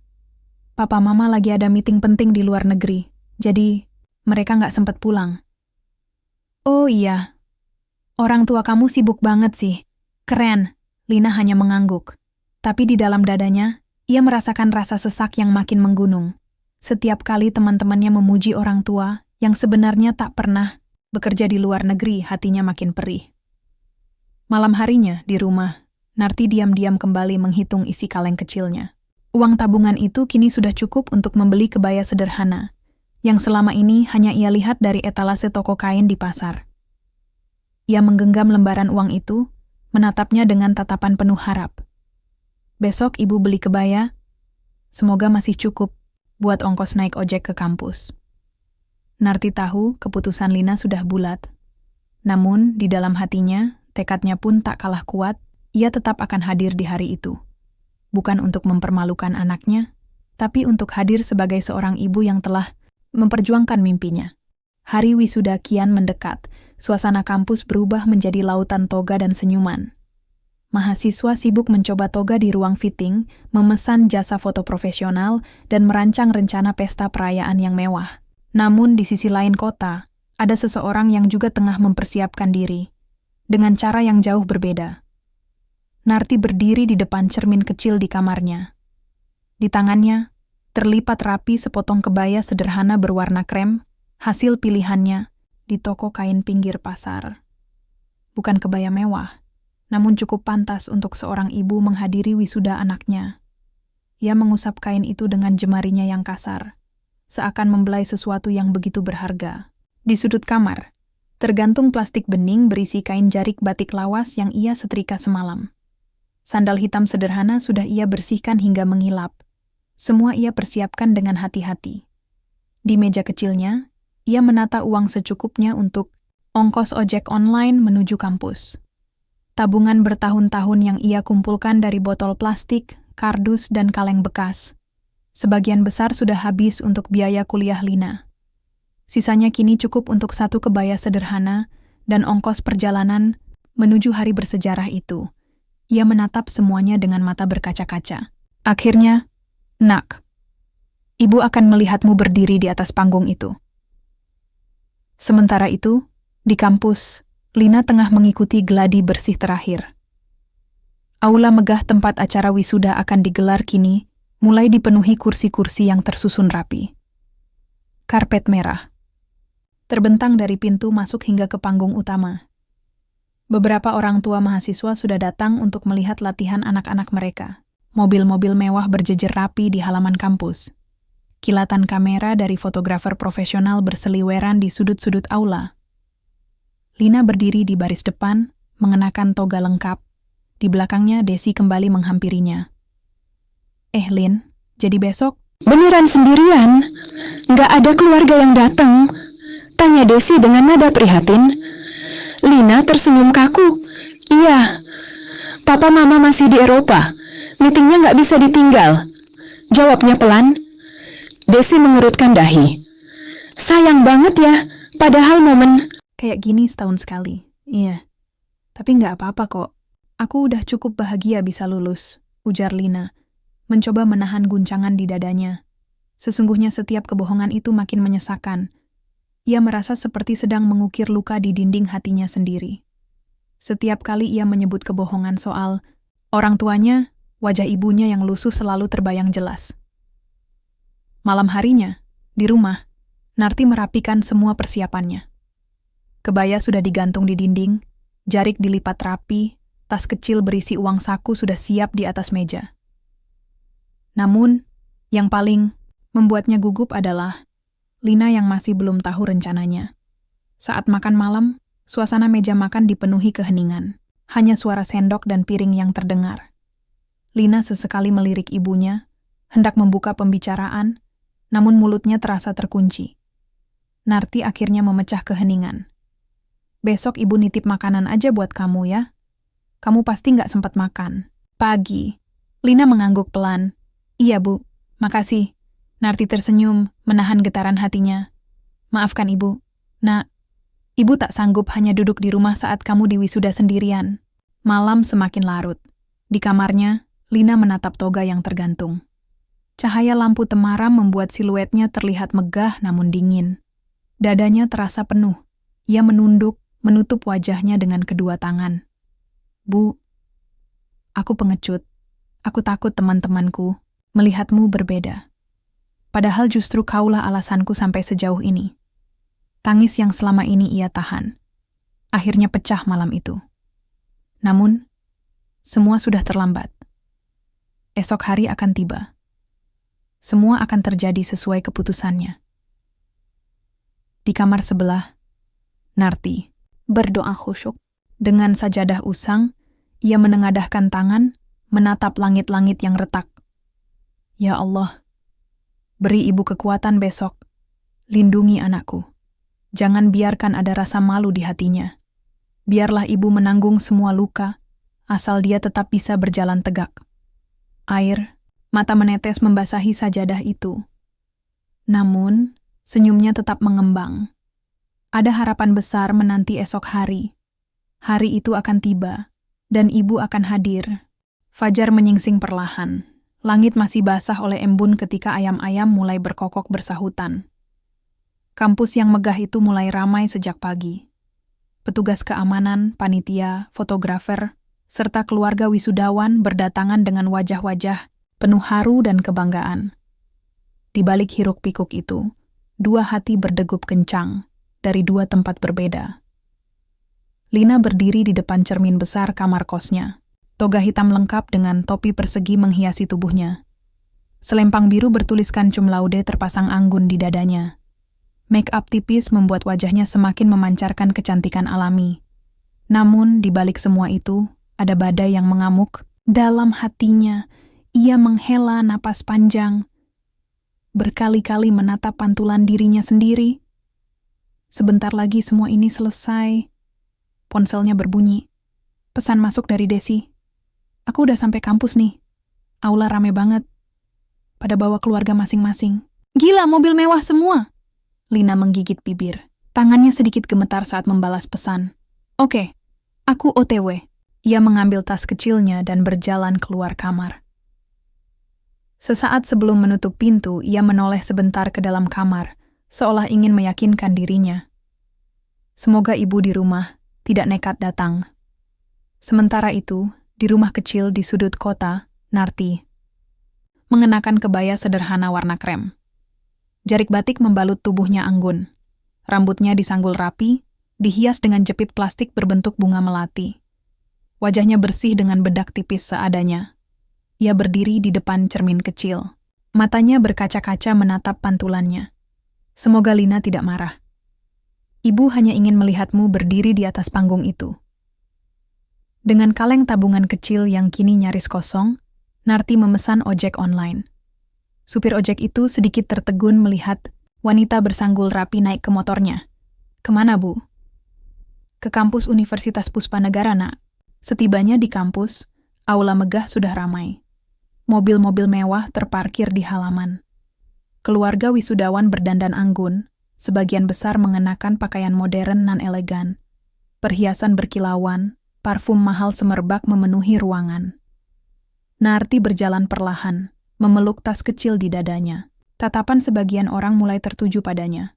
papa mama lagi ada meeting penting di luar negeri, jadi mereka gak sempat pulang. Oh iya, orang tua kamu sibuk banget sih. Keren, Lina hanya mengangguk. Tapi di dalam dadanya, ia merasakan rasa sesak yang makin menggunung. Setiap kali teman-temannya memuji orang tua yang sebenarnya tak pernah bekerja di luar negeri, hatinya makin perih. Malam harinya, di rumah, Narti diam-diam kembali menghitung isi kaleng kecilnya. Uang tabungan itu kini sudah cukup untuk membeli kebaya sederhana, yang selama ini hanya ia lihat dari etalase toko kain di pasar. Ia menggenggam lembaran uang itu, menatapnya dengan tatapan penuh harap. Besok ibu beli kebaya, semoga masih cukup buat ongkos naik ojek ke kampus. Narti tahu keputusan Lina sudah bulat. Namun, di dalam hatinya, tekadnya pun tak kalah kuat, ia tetap akan hadir di hari itu. Bukan untuk mempermalukan anaknya, tapi untuk hadir sebagai seorang ibu yang telah memperjuangkan mimpinya. Hari wisuda kian mendekat, suasana kampus berubah menjadi lautan toga dan senyuman. Mahasiswa sibuk mencoba toga di ruang fitting, memesan jasa foto profesional, dan merancang rencana pesta perayaan yang mewah. Namun di sisi lain kota, ada seseorang yang juga tengah mempersiapkan diri, dengan cara yang jauh berbeda. Narti berdiri di depan cermin kecil di kamarnya. Di tangannya, terlipat rapi sepotong kebaya sederhana berwarna krem, hasil pilihannya di toko kain pinggir pasar. Bukan kebaya mewah, namun cukup pantas untuk seorang ibu menghadiri wisuda anaknya. Ia mengusap kain itu dengan jemarinya yang kasar, seakan membelai sesuatu yang begitu berharga. Di sudut kamar, tergantung plastik bening berisi kain jarik batik lawas yang ia setrika semalam. Sandal hitam sederhana sudah ia bersihkan hingga mengilap. Semua ia persiapkan dengan hati-hati. Di meja kecilnya, ia menata uang secukupnya untuk ongkos ojek online menuju kampus. Tabungan bertahun-tahun yang ia kumpulkan dari botol plastik, kardus, dan kaleng bekas. Sebagian besar sudah habis untuk biaya kuliah Lina. Sisanya kini cukup untuk satu kebaya sederhana dan ongkos perjalanan menuju hari bersejarah itu. Ia menatap semuanya dengan mata berkaca-kaca. Akhirnya, Nak, ibu akan melihatmu berdiri di atas panggung itu. Sementara itu, di kampus, Lina tengah mengikuti gladi bersih terakhir. Aula megah tempat acara wisuda akan digelar kini mulai dipenuhi kursi-kursi yang tersusun rapi. Karpet merah terbentang dari pintu masuk hingga ke panggung utama. Beberapa orang tua mahasiswa sudah datang untuk melihat latihan anak-anak mereka. Mobil-mobil mewah berjejer rapi di halaman kampus. Kilatan kamera dari fotografer profesional berseliweran di sudut-sudut aula. Lina berdiri di baris depan, mengenakan toga lengkap. Di belakangnya Desi kembali menghampirinya. Lin, jadi besok? Beneran sendirian? Nggak ada keluarga yang datang? Tanya Desi dengan nada prihatin. Lina tersenyum kaku. Iya, papa mama masih di Eropa. Meetingnya nggak bisa ditinggal. Jawabnya pelan. Desi mengerutkan dahi. Sayang banget ya, Padahal momen... Kayak gini setahun sekali. Iya. Tapi nggak apa-apa kok. Aku udah cukup bahagia bisa lulus, ujar Lina, mencoba menahan guncangan di dadanya. Sesungguhnya setiap kebohongan itu makin menyesakan. Ia merasa seperti sedang mengukir luka di dinding hatinya sendiri. Setiap kali ia menyebut kebohongan soal orang tuanya, wajah ibunya yang lusuh selalu terbayang jelas. Malam harinya, di rumah, Narti merapikan semua persiapannya. Kebaya sudah digantung di dinding, jarik dilipat rapi, tas kecil berisi uang saku sudah siap di atas meja. Namun, yang paling membuatnya gugup adalah Lina yang masih belum tahu rencananya. Saat makan malam, suasana meja makan dipenuhi keheningan. Hanya suara sendok dan piring yang terdengar. Lina sesekali melirik ibunya, hendak membuka pembicaraan, namun mulutnya terasa terkunci. Narti akhirnya memecah keheningan. Besok ibu nitip makanan aja buat kamu ya. Kamu pasti nggak sempat makan. Pagi. Lina mengangguk pelan. Iya bu, makasih. Narti tersenyum, menahan getaran hatinya. Maafkan ibu. Nak, ibu tak sanggup hanya duduk di rumah saat kamu di wisuda sendirian. Malam semakin larut. Di kamarnya, Lina menatap toga yang tergantung. Cahaya lampu temaram membuat siluetnya terlihat megah namun dingin. Dadanya terasa penuh. Ia menunduk, menutup wajahnya dengan kedua tangan. Bu, aku pengecut. Aku takut teman-temanku melihatmu berbeda. Padahal justru kaulah alasanku sampai sejauh ini. Tangis yang selama ini ia tahan. Akhirnya pecah malam itu. Namun, semua sudah terlambat. Esok hari akan tiba. Semua akan terjadi sesuai keputusannya. Di kamar sebelah, Narti berdoa khusyuk. Dengan sajadah usang, ia menengadahkan tangan, menatap langit-langit yang retak. Ya Allah, beri ibu kekuatan besok. Lindungi anakku. Jangan biarkan ada rasa malu di hatinya. Biarlah ibu menanggung semua luka, asal dia tetap bisa berjalan tegak. Air, mata menetes membasahi sajadah itu. Namun, senyumnya tetap mengembang. Ada harapan besar menanti esok hari. Hari itu akan tiba, dan ibu akan hadir. Fajar menyingsing perlahan. Langit masih basah oleh embun ketika ayam-ayam mulai berkokok bersahutan. Kampus yang megah itu mulai ramai sejak pagi. Petugas keamanan, panitia, fotografer, serta keluarga wisudawan berdatangan dengan wajah-wajah penuh haru dan kebanggaan. Di balik hiruk-pikuk itu, dua hati berdegup kencang dari dua tempat berbeda. Lina berdiri di depan cermin besar kamar kosnya. Toga hitam lengkap dengan topi persegi menghiasi tubuhnya. Selempang biru bertuliskan cum laude terpasang anggun di dadanya. Make up tipis membuat wajahnya semakin memancarkan kecantikan alami. Namun, di balik semua itu, ada badai yang mengamuk. Dalam hatinya, ia menghela napas panjang. Berkali-kali menatap pantulan dirinya sendiri. Sebentar lagi semua ini selesai. Ponselnya berbunyi. Pesan masuk dari Desi. Aku udah sampai kampus nih. Aula rame banget. Pada bawa keluarga masing-masing. Gila, mobil mewah semua. Lina menggigit bibir. Tangannya sedikit gemetar saat membalas pesan. Oke, aku OTW. Ia mengambil tas kecilnya dan berjalan keluar kamar. Sesaat sebelum menutup pintu, ia menoleh sebentar ke dalam kamar, seolah ingin meyakinkan dirinya. Semoga ibu di rumah tidak nekat datang. Sementara itu, di rumah kecil di sudut kota, Narti mengenakan kebaya sederhana warna krem. Jarik batik membalut tubuhnya anggun. Rambutnya disanggul rapi, dihias dengan jepit plastik berbentuk bunga melati. Wajahnya bersih dengan bedak tipis seadanya. Ia berdiri di depan cermin kecil. Matanya berkaca-kaca menatap pantulannya. Semoga Lina tidak marah. Ibu hanya ingin melihatmu berdiri di atas panggung itu. Dengan kaleng tabungan kecil yang kini nyaris kosong, Narti memesan ojek online. Supir ojek itu sedikit tertegun melihat wanita bersanggul rapi naik ke motornya. Kemana, Bu? Ke kampus Universitas Puspanegara, Nak. Setibanya di kampus, aula megah sudah ramai. Mobil-mobil mewah terparkir di halaman. Keluarga wisudawan berdandan anggun, sebagian besar mengenakan pakaian modern nan elegan. Perhiasan berkilauan, parfum mahal semerbak memenuhi ruangan. Narti berjalan perlahan, memeluk tas kecil di dadanya. Tatapan sebagian orang mulai tertuju padanya.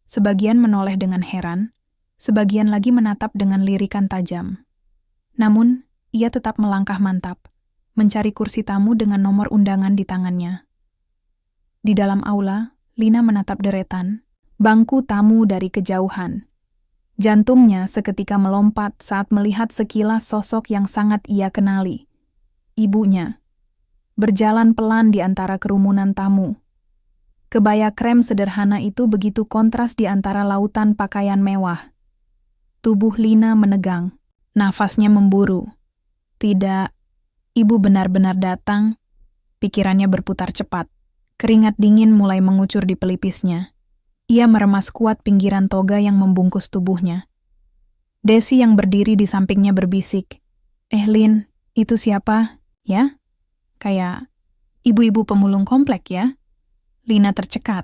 Sebagian menoleh dengan heran, sebagian lagi menatap dengan lirikan tajam. Namun, ia tetap melangkah mantap, mencari kursi tamu dengan nomor undangan di tangannya. Di dalam aula, Lina menatap deretan, bangku tamu dari kejauhan. Jantungnya seketika melompat saat melihat sekilas sosok yang sangat ia kenali. Ibunya. Berjalan pelan di antara kerumunan tamu. Kebaya krem sederhana itu begitu kontras di antara lautan pakaian mewah. Tubuh Lina menegang, nafasnya memburu. Tidak, ibu benar-benar datang. Pikirannya berputar cepat. Keringat dingin mulai mengucur di pelipisnya. Ia meremas kuat pinggiran toga yang membungkus tubuhnya. Desi yang berdiri di sampingnya berbisik, Lin, itu siapa? Ya? Kayak ibu-ibu pemulung komplek ya? Lina tercekat.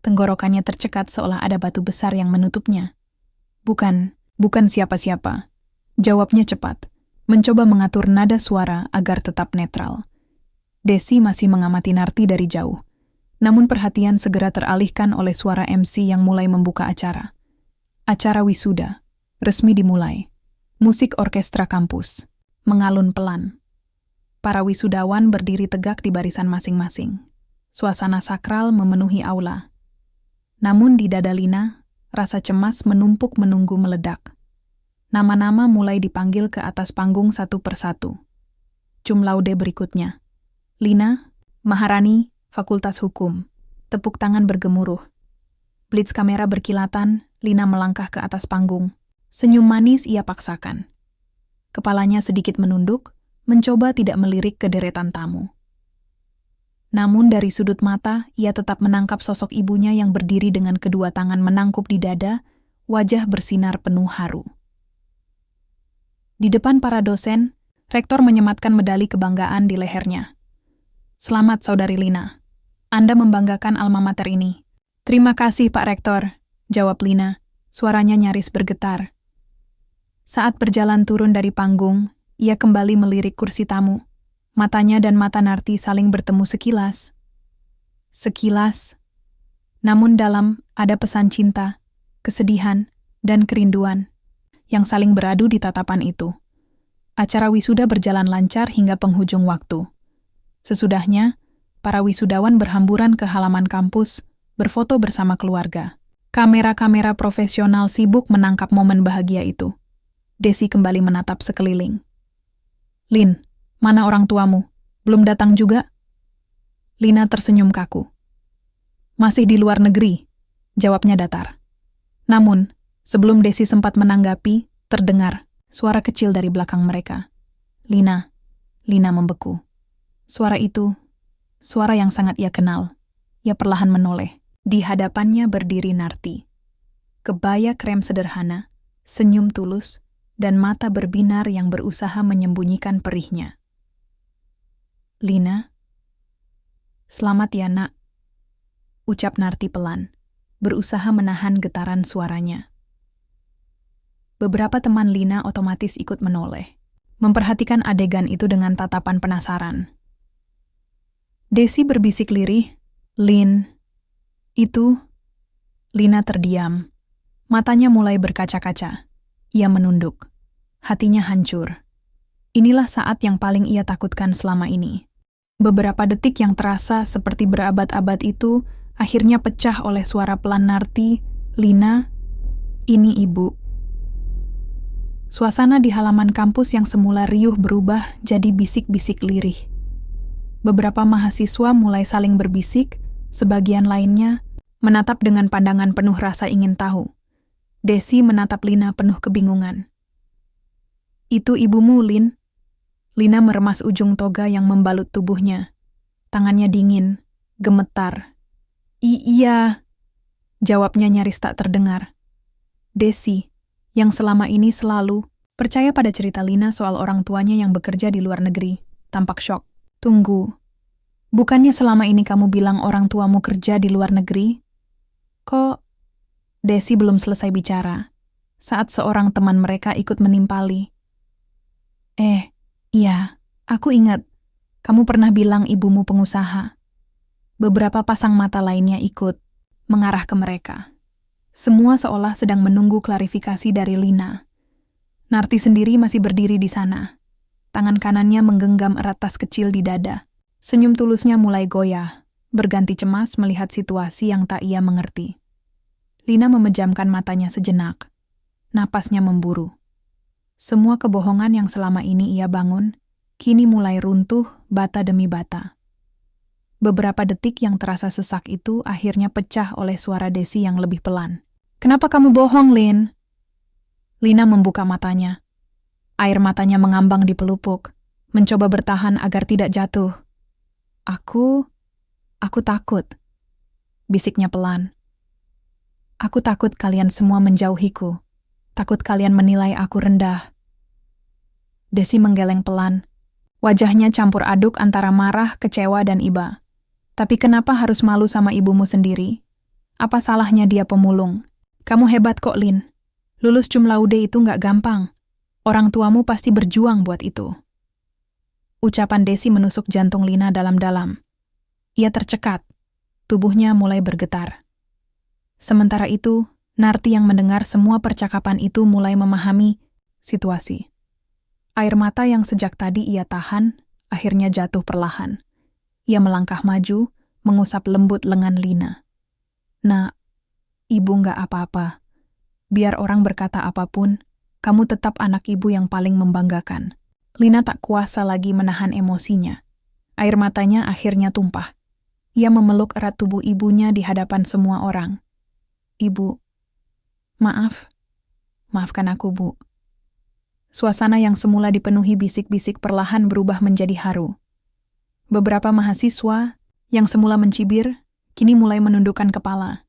Tenggorokannya tercekat seolah ada batu besar yang menutupnya. Bukan siapa-siapa. Jawabnya cepat, mencoba mengatur nada suara agar tetap netral. Desi masih mengamati Narti dari jauh. Namun perhatian segera teralihkan oleh suara MC yang mulai membuka acara. Acara wisuda, resmi dimulai. Musik orkestra kampus, mengalun pelan. Para wisudawan berdiri tegak di barisan masing-masing. Suasana sakral memenuhi aula. Namun di dada Lina, rasa cemas menumpuk menunggu meledak. Nama-nama mulai dipanggil ke atas panggung satu persatu. Cum laude berikutnya. Lina, Maharani, Fakultas Hukum. Tepuk tangan bergemuruh. Blitz kamera berkilatan, Lina melangkah ke atas panggung. Senyum manis ia paksakan. Kepalanya sedikit menunduk, mencoba tidak melirik ke deretan tamu. Namun dari sudut mata, ia tetap menangkap sosok ibunya yang berdiri dengan kedua tangan menangkup di dada, wajah bersinar penuh haru. Di depan para dosen, rektor menyematkan medali kebanggaan di lehernya. Selamat Saudari Lina. Anda membanggakan alma mater ini. Terima kasih Pak Rektor, jawab Lina, suaranya nyaris bergetar. Saat berjalan turun dari panggung, ia kembali melirik kursi tamu. Matanya dan mata Narti saling bertemu sekilas. Sekilas. Namun dalam ada pesan cinta, kesedihan, dan kerinduan yang saling beradu di tatapan itu. Acara wisuda berjalan lancar hingga penghujung waktu. Sesudahnya, para wisudawan berhamburan ke halaman kampus, berfoto bersama keluarga. Kamera-kamera profesional sibuk menangkap momen bahagia itu. Desi kembali menatap sekeliling. Lin, mana orang tuamu? Belum datang juga? Lina tersenyum kaku. Masih di luar negeri, jawabnya datar. Namun, sebelum Desi sempat menanggapi, terdengar suara kecil dari belakang mereka. Lina membeku. Suara itu, suara yang sangat ia kenal. Ia perlahan menoleh. Di hadapannya berdiri Narti. Kebaya krem sederhana, senyum tulus, dan mata berbinar yang berusaha menyembunyikan perihnya. Lina, selamat ya nak, ucap Narti pelan, berusaha menahan getaran suaranya. Beberapa teman Lina otomatis ikut menoleh, memperhatikan adegan itu dengan tatapan penasaran. Desi berbisik lirih, Lin, itu. Lina terdiam, matanya mulai berkaca-kaca. Ia menunduk, hatinya hancur. Inilah saat yang paling ia takutkan selama ini. Beberapa detik yang terasa seperti berabad-abad itu akhirnya pecah oleh suara pelan Narti, Lina, ini ibu. Suasana di halaman kampus yang semula riuh berubah jadi bisik-bisik lirih. Beberapa mahasiswa mulai saling berbisik, sebagian lainnya menatap dengan pandangan penuh rasa ingin tahu. Desi menatap Lina penuh kebingungan. Itu ibumu, Lin? Lina meremas ujung toga yang membalut tubuhnya. Tangannya dingin, gemetar. Iya, jawabnya nyaris tak terdengar. Desi, yang selama ini selalu percaya pada cerita Lina soal orang tuanya yang bekerja di luar negeri, tampak syok. Tunggu, bukannya selama ini kamu bilang orang tuamu kerja di luar negeri? Kok Desi belum selesai bicara saat seorang teman mereka ikut menimpali. Iya, aku ingat. Kamu pernah bilang ibumu pengusaha. Beberapa pasang mata lainnya ikut mengarah ke mereka. Semua seolah sedang menunggu klarifikasi dari Lina. Narti sendiri masih berdiri di sana. Tangan kanannya menggenggam erat tas kecil di dada. Senyum tulusnya mulai goyah, berganti cemas melihat situasi yang tak ia mengerti. Lina memejamkan matanya sejenak. Napasnya memburu. Semua kebohongan yang selama ini ia bangun, kini mulai runtuh bata demi bata. Beberapa detik yang terasa sesak itu akhirnya pecah oleh suara Desi yang lebih pelan. "Kenapa kamu bohong, Lin?" Lina membuka matanya. Air matanya mengambang di pelupuk, mencoba bertahan agar tidak jatuh. Aku takut," bisiknya pelan. "Aku takut kalian semua menjauhiku. Takut kalian menilai aku rendah." Desi menggeleng pelan. Wajahnya campur aduk antara marah, kecewa, dan iba. "Tapi kenapa harus malu sama ibumu sendiri? Apa salahnya dia pemulung? Kamu hebat kok, Lin. Lulus cum laude itu nggak gampang. Orang tuamu pasti berjuang buat itu." Ucapan Desi menusuk jantung Lina dalam-dalam. Ia tercekat. Tubuhnya mulai bergetar. Sementara itu, Narti yang mendengar semua percakapan itu mulai memahami situasi. Air mata yang sejak tadi ia tahan, akhirnya jatuh perlahan. Ia melangkah maju, mengusap lembut lengan Lina. "Nak, ibu nggak apa-apa. Biar orang berkata apapun, kamu tetap anak ibu yang paling membanggakan." Lina tak kuasa lagi menahan emosinya. Air matanya akhirnya tumpah. Ia memeluk erat tubuh ibunya di hadapan semua orang. "Ibu, maafkan aku, Bu." Suasana yang semula dipenuhi bisik-bisik perlahan berubah menjadi haru. Beberapa mahasiswa yang semula mencibir, kini mulai menundukkan kepala.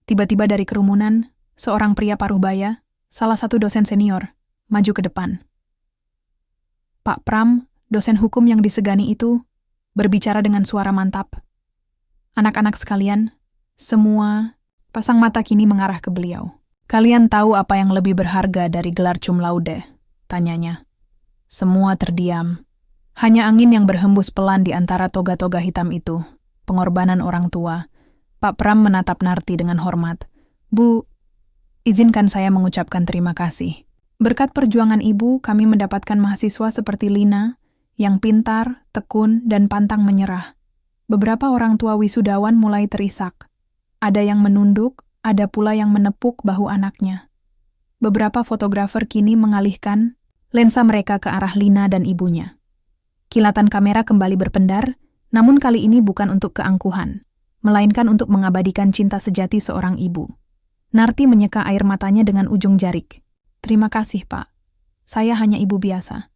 Tiba-tiba dari kerumunan, seorang pria paruh-baya, salah satu dosen senior, maju ke depan. Pak Pram, dosen hukum yang disegani itu, berbicara dengan suara mantap. "Anak-anak sekalian, semua pasang mata kini mengarah ke beliau. Kalian tahu apa yang lebih berharga dari gelar cum laude?" tanyanya. Semua terdiam. Hanya angin yang berhembus pelan di antara toga-toga hitam itu. Pengorbanan orang tua. Pak Pram menatap Narti dengan hormat. "Bu, izinkan saya mengucapkan terima kasih. Berkat perjuangan ibu, kami mendapatkan mahasiswa seperti Lina, yang pintar, tekun, dan pantang menyerah." Beberapa orang tua wisudawan mulai terisak. Ada yang menunduk, ada pula yang menepuk bahu anaknya. Beberapa fotografer kini mengalihkan lensa mereka ke arah Lina dan ibunya. Kilatan kamera kembali berpendar, namun kali ini bukan untuk keangkuhan, melainkan untuk mengabadikan cinta sejati seorang ibu. Narti menyeka air matanya dengan ujung jarik. "Terima kasih, Pak. Saya hanya ibu biasa.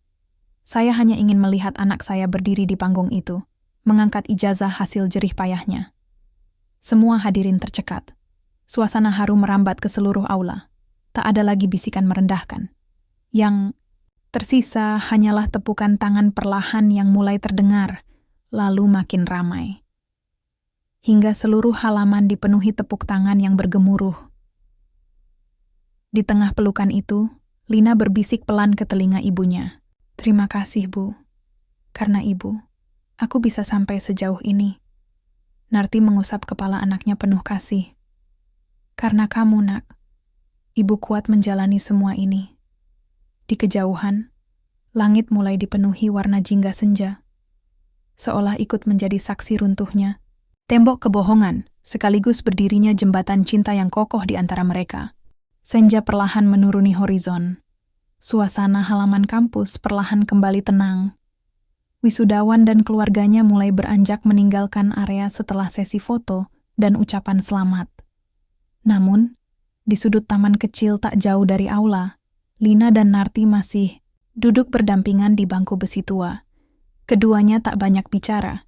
Saya hanya ingin melihat anak saya berdiri di panggung itu, mengangkat ijazah hasil jerih payahnya." Semua hadirin tercekat. Suasana haru merambat ke seluruh aula. Tak ada lagi bisikan merendahkan. Yang tersisa hanyalah tepukan tangan perlahan yang mulai terdengar, lalu makin ramai. Hingga seluruh halaman dipenuhi tepuk tangan yang bergemuruh. Di tengah pelukan itu, Lina berbisik pelan ke telinga ibunya. "Terima kasih, Bu. Karena ibu, aku bisa sampai sejauh ini." Narti mengusap kepala anaknya penuh kasih. "Karena kamu, Nak, ibu kuat menjalani semua ini." Di kejauhan, langit mulai dipenuhi warna jingga senja, seolah ikut menjadi saksi runtuhnya tembok kebohongan, sekaligus berdirinya jembatan cinta yang kokoh di antara mereka. Senja perlahan menuruni horizon. Suasana halaman kampus perlahan kembali tenang. Wisudawan dan keluarganya mulai beranjak meninggalkan area setelah sesi foto dan ucapan selamat. Namun, di sudut taman kecil tak jauh dari aula, Lina dan Narti masih duduk berdampingan di bangku besi tua. Keduanya tak banyak bicara.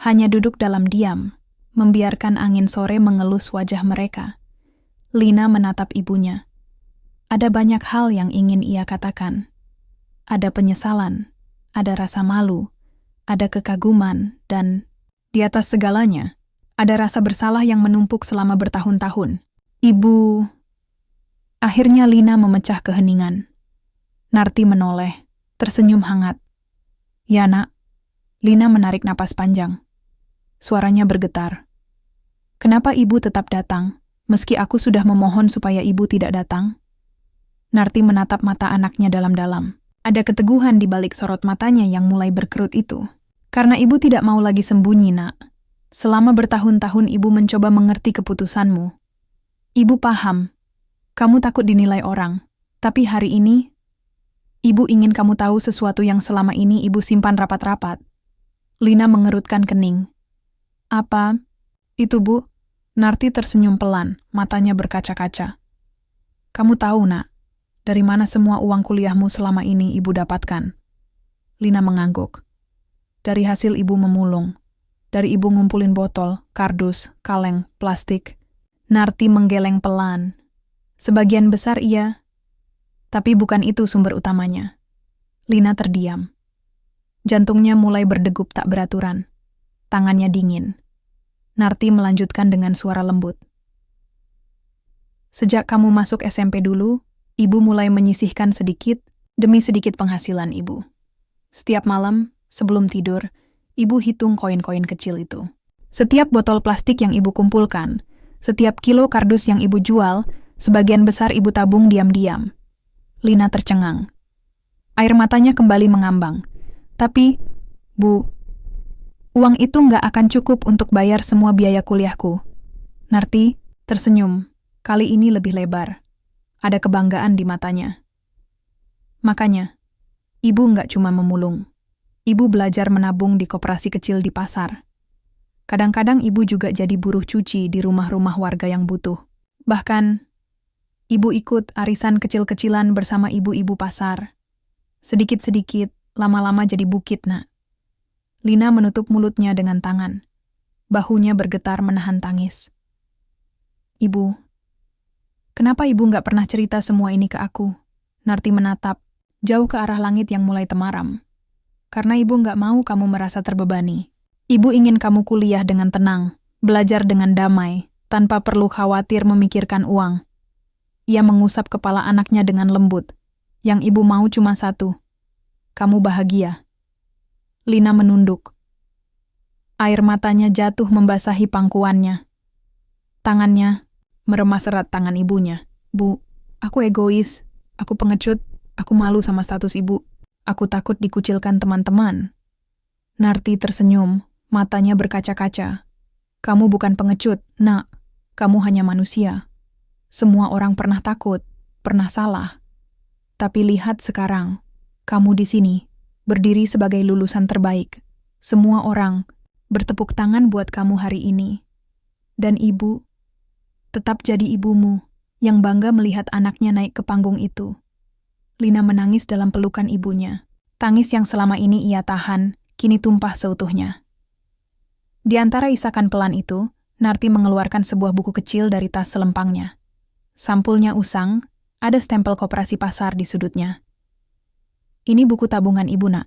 Hanya duduk dalam diam, membiarkan angin sore mengelus wajah mereka. Lina menatap ibunya. Ada banyak hal yang ingin ia katakan. Ada penyesalan, ada rasa malu, ada kekaguman, dan di atas segalanya, ada rasa bersalah yang menumpuk selama bertahun-tahun. Ibu. Akhirnya Lina memecah keheningan. Narti menoleh, tersenyum hangat. Ya nak. Lina menarik napas panjang. Suaranya bergetar. Kenapa ibu tetap datang, meski aku sudah memohon supaya ibu tidak datang? Narti menatap mata anaknya dalam-dalam. Ada keteguhan di balik sorot matanya yang mulai berkerut itu. Karena ibu tidak mau lagi sembunyi, nak. Selama bertahun-tahun ibu mencoba mengerti keputusanmu. Ibu paham. Kamu takut dinilai orang. Tapi hari ini, ibu ingin kamu tahu sesuatu yang selama ini ibu simpan rapat-rapat. Lina mengerutkan kening. Apa? Itu, Bu. Narti tersenyum pelan, matanya berkaca-kaca. Kamu tahu, nak, dari mana semua uang kuliahmu selama ini ibu dapatkan? Lina mengangguk. Dari hasil ibu memulung. Dari ibu ngumpulin botol, kardus, kaleng, plastik. Narti menggeleng pelan. Sebagian besar iya, tapi bukan itu sumber utamanya. Lina terdiam. Jantungnya mulai berdegup tak beraturan. Tangannya dingin. Narti melanjutkan dengan suara lembut. Sejak kamu masuk SMP dulu, ibu mulai menyisihkan sedikit demi sedikit penghasilan ibu. Setiap malam, sebelum tidur, ibu hitung koin-koin kecil itu. Setiap botol plastik yang ibu kumpulkan, setiap kilo kardus yang ibu jual, sebagian besar ibu tabung diam-diam. Lina tercengang. Air matanya kembali mengambang. Tapi, Bu, uang itu nggak akan cukup untuk bayar semua biaya kuliahku. Narti tersenyum, kali ini lebih lebar. Ada kebanggaan di matanya. Makanya, ibu nggak cuma memulung. Ibu belajar menabung di koperasi kecil di pasar. Kadang-kadang ibu juga jadi buruh cuci di rumah-rumah warga yang butuh. Bahkan, ibu ikut arisan kecil-kecilan bersama ibu-ibu pasar. Sedikit-sedikit, lama-lama jadi bukit, nak. Lina menutup mulutnya dengan tangan. Bahunya bergetar menahan tangis. Ibu, kenapa ibu nggak pernah cerita semua ini ke aku? Narti menatap, jauh ke arah langit yang mulai temaram. Karena ibu nggak mau kamu merasa terbebani. Ibu ingin kamu kuliah dengan tenang, belajar dengan damai, tanpa perlu khawatir memikirkan uang. Ia mengusap kepala anaknya dengan lembut. Yang ibu mau cuma satu. Kamu bahagia. Lina menunduk. Air matanya jatuh membasahi pangkuannya. Tangannya meremas erat tangan ibunya. Bu, aku egois, aku pengecut, aku malu sama status ibu. Aku takut dikucilkan teman-teman. Narti tersenyum, matanya berkaca-kaca. Kamu bukan pengecut, nak. Kamu hanya manusia. Semua orang pernah takut, pernah salah. Tapi lihat sekarang. Kamu di sini, berdiri sebagai lulusan terbaik. Semua orang bertepuk tangan buat kamu hari ini. Dan ibu, tetap jadi ibumu, yang bangga melihat anaknya naik ke panggung itu. Lina menangis dalam pelukan ibunya. Tangis yang selama ini ia tahan, kini tumpah seutuhnya. Di antara isakan pelan itu, Narti mengeluarkan sebuah buku kecil dari tas selempangnya. Sampulnya usang, ada stempel koperasi pasar di sudutnya. Ini buku tabungan ibu, nak.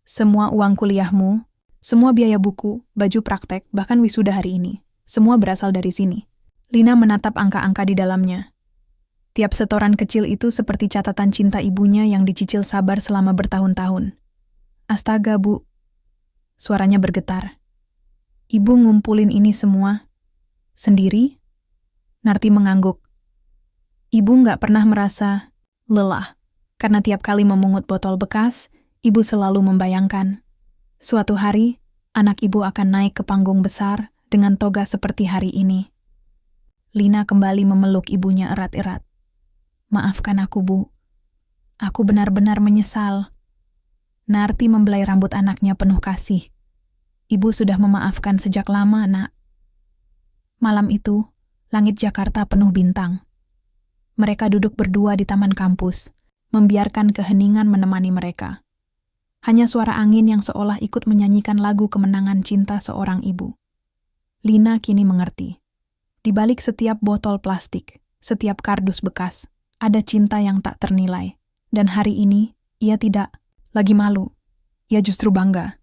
Semua uang kuliahmu, semua biaya buku, baju praktek, bahkan wisuda hari ini. Semua berasal dari sini. Lina menatap angka-angka di dalamnya. Tiap setoran kecil itu seperti catatan cinta ibunya yang dicicil sabar selama bertahun-tahun. Astaga, Bu. Suaranya bergetar. Ibu ngumpulin ini semua sendiri? Narti mengangguk. Ibu nggak pernah merasa lelah. Karena tiap kali memungut botol bekas, ibu selalu membayangkan. Suatu hari, anak ibu akan naik ke panggung besar dengan toga seperti hari ini. Lina kembali memeluk ibunya erat-erat. Maafkan aku, Bu. Aku benar-benar menyesal. Narti membelai rambut anaknya penuh kasih. Ibu sudah memaafkan sejak lama, nak. Malam itu, langit Jakarta penuh bintang. Mereka duduk berdua di taman kampus, membiarkan keheningan menemani mereka. Hanya suara angin yang seolah ikut menyanyikan lagu kemenangan cinta seorang ibu. Lina kini mengerti. Di balik setiap botol plastik, setiap kardus bekas, ada cinta yang tak ternilai. Dan hari ini, ia tidak lagi malu. Ia justru bangga.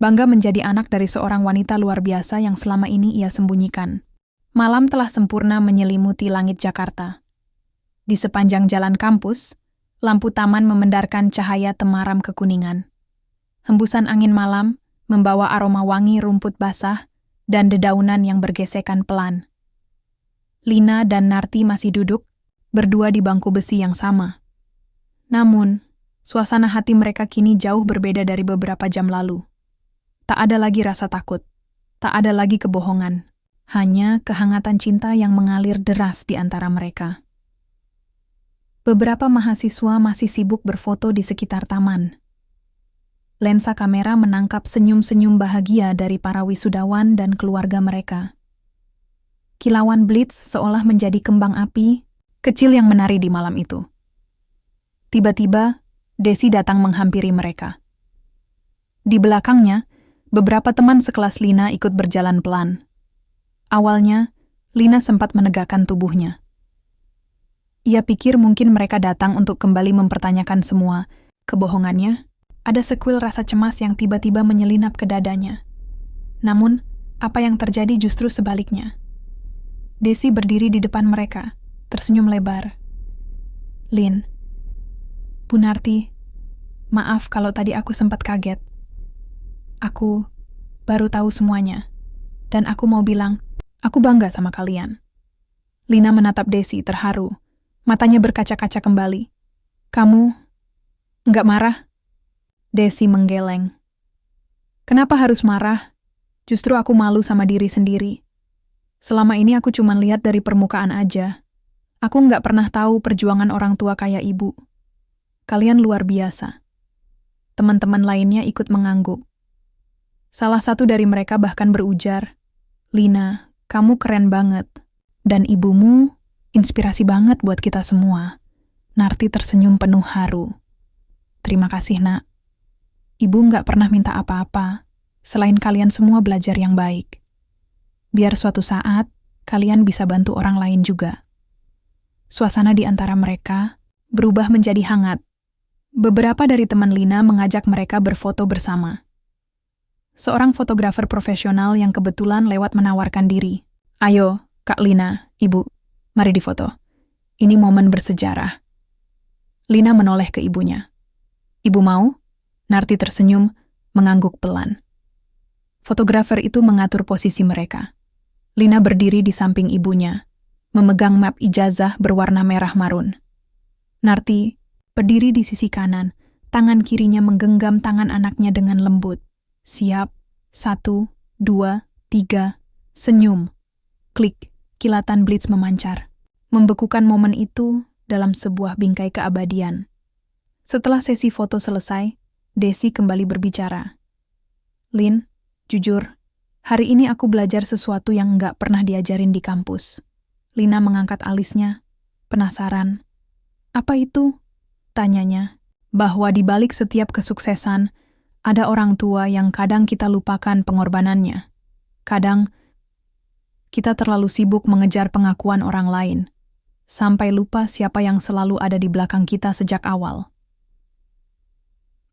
Bangga menjadi anak dari seorang wanita luar biasa yang selama ini ia sembunyikan. Malam telah sempurna menyelimuti langit Jakarta. Di sepanjang jalan kampus, lampu taman memendarkan cahaya temaram kekuningan. Hembusan angin malam membawa aroma wangi rumput basah dan dedaunan yang bergesekan pelan. Lina dan Narti masih duduk, berdua di bangku besi yang sama. Namun, suasana hati mereka kini jauh berbeda dari beberapa jam lalu. Tak ada lagi rasa takut, tak ada lagi kebohongan. Hanya kehangatan cinta yang mengalir deras di antara mereka. Beberapa mahasiswa masih sibuk berfoto di sekitar taman. Lensa kamera menangkap senyum-senyum bahagia dari para wisudawan dan keluarga mereka. Kilauan blitz seolah menjadi kembang api kecil yang menari di malam itu. Tiba-tiba, Desi datang menghampiri mereka. Di belakangnya, beberapa teman sekelas Lina ikut berjalan pelan. Awalnya, Lina sempat menegakkan tubuhnya. Ia pikir mungkin mereka datang untuk kembali mempertanyakan semua kebohongannya. Ada sekuil rasa cemas yang tiba-tiba menyelinap ke dadanya. Namun, apa yang terjadi justru sebaliknya. Desi berdiri di depan mereka, tersenyum lebar. "Lin, Bu Narti, maaf kalau tadi aku sempat kaget. Aku baru tahu semuanya, dan aku mau bilang, aku bangga sama kalian." Lina menatap Desi terharu. Matanya berkaca-kaca kembali. "Kamu nggak marah?" Desi menggeleng. "Kenapa harus marah? Justru aku malu sama diri sendiri. Selama ini aku cuma lihat dari permukaan aja. Aku nggak pernah tahu perjuangan orang tua kayak ibu. Kalian luar biasa." Teman-teman lainnya ikut mengangguk. Salah satu dari mereka bahkan berujar, "Lina, kamu keren banget. Dan ibumu inspirasi banget buat kita semua." Narti tersenyum penuh haru. "Terima kasih, Nak. Ibu nggak pernah minta apa-apa, selain kalian semua belajar yang baik. Biar suatu saat, kalian bisa bantu orang lain juga." Suasana di antara mereka berubah menjadi hangat. Beberapa dari teman Lina mengajak mereka berfoto bersama. Seorang fotografer profesional yang kebetulan lewat menawarkan diri. "Ayo, Kak Lina, Ibu, mari difoto. Ini momen bersejarah." Lina menoleh ke ibunya. "Ibu mau?" Narti tersenyum, mengangguk pelan. Fotografer itu mengatur posisi mereka. Lina berdiri di samping ibunya, memegang map ijazah berwarna merah marun. Narti berdiri di sisi kanan, tangan kirinya menggenggam tangan anaknya dengan lembut. "Siap, 1, 2, 3, senyum." Klik, kilatan blitz memancar, membekukan momen itu dalam sebuah bingkai keabadian. Setelah sesi foto selesai, Desi kembali berbicara. "Lin, jujur, hari ini aku belajar sesuatu yang nggak pernah diajarin di kampus." Lina mengangkat alisnya, penasaran. "Apa itu?" tanyanya. "Bahwa di balik setiap kesuksesan, ada orang tua yang kadang kita lupakan pengorbanannya. Kadang, kita terlalu sibuk mengejar pengakuan orang lain, sampai lupa siapa yang selalu ada di belakang kita sejak awal."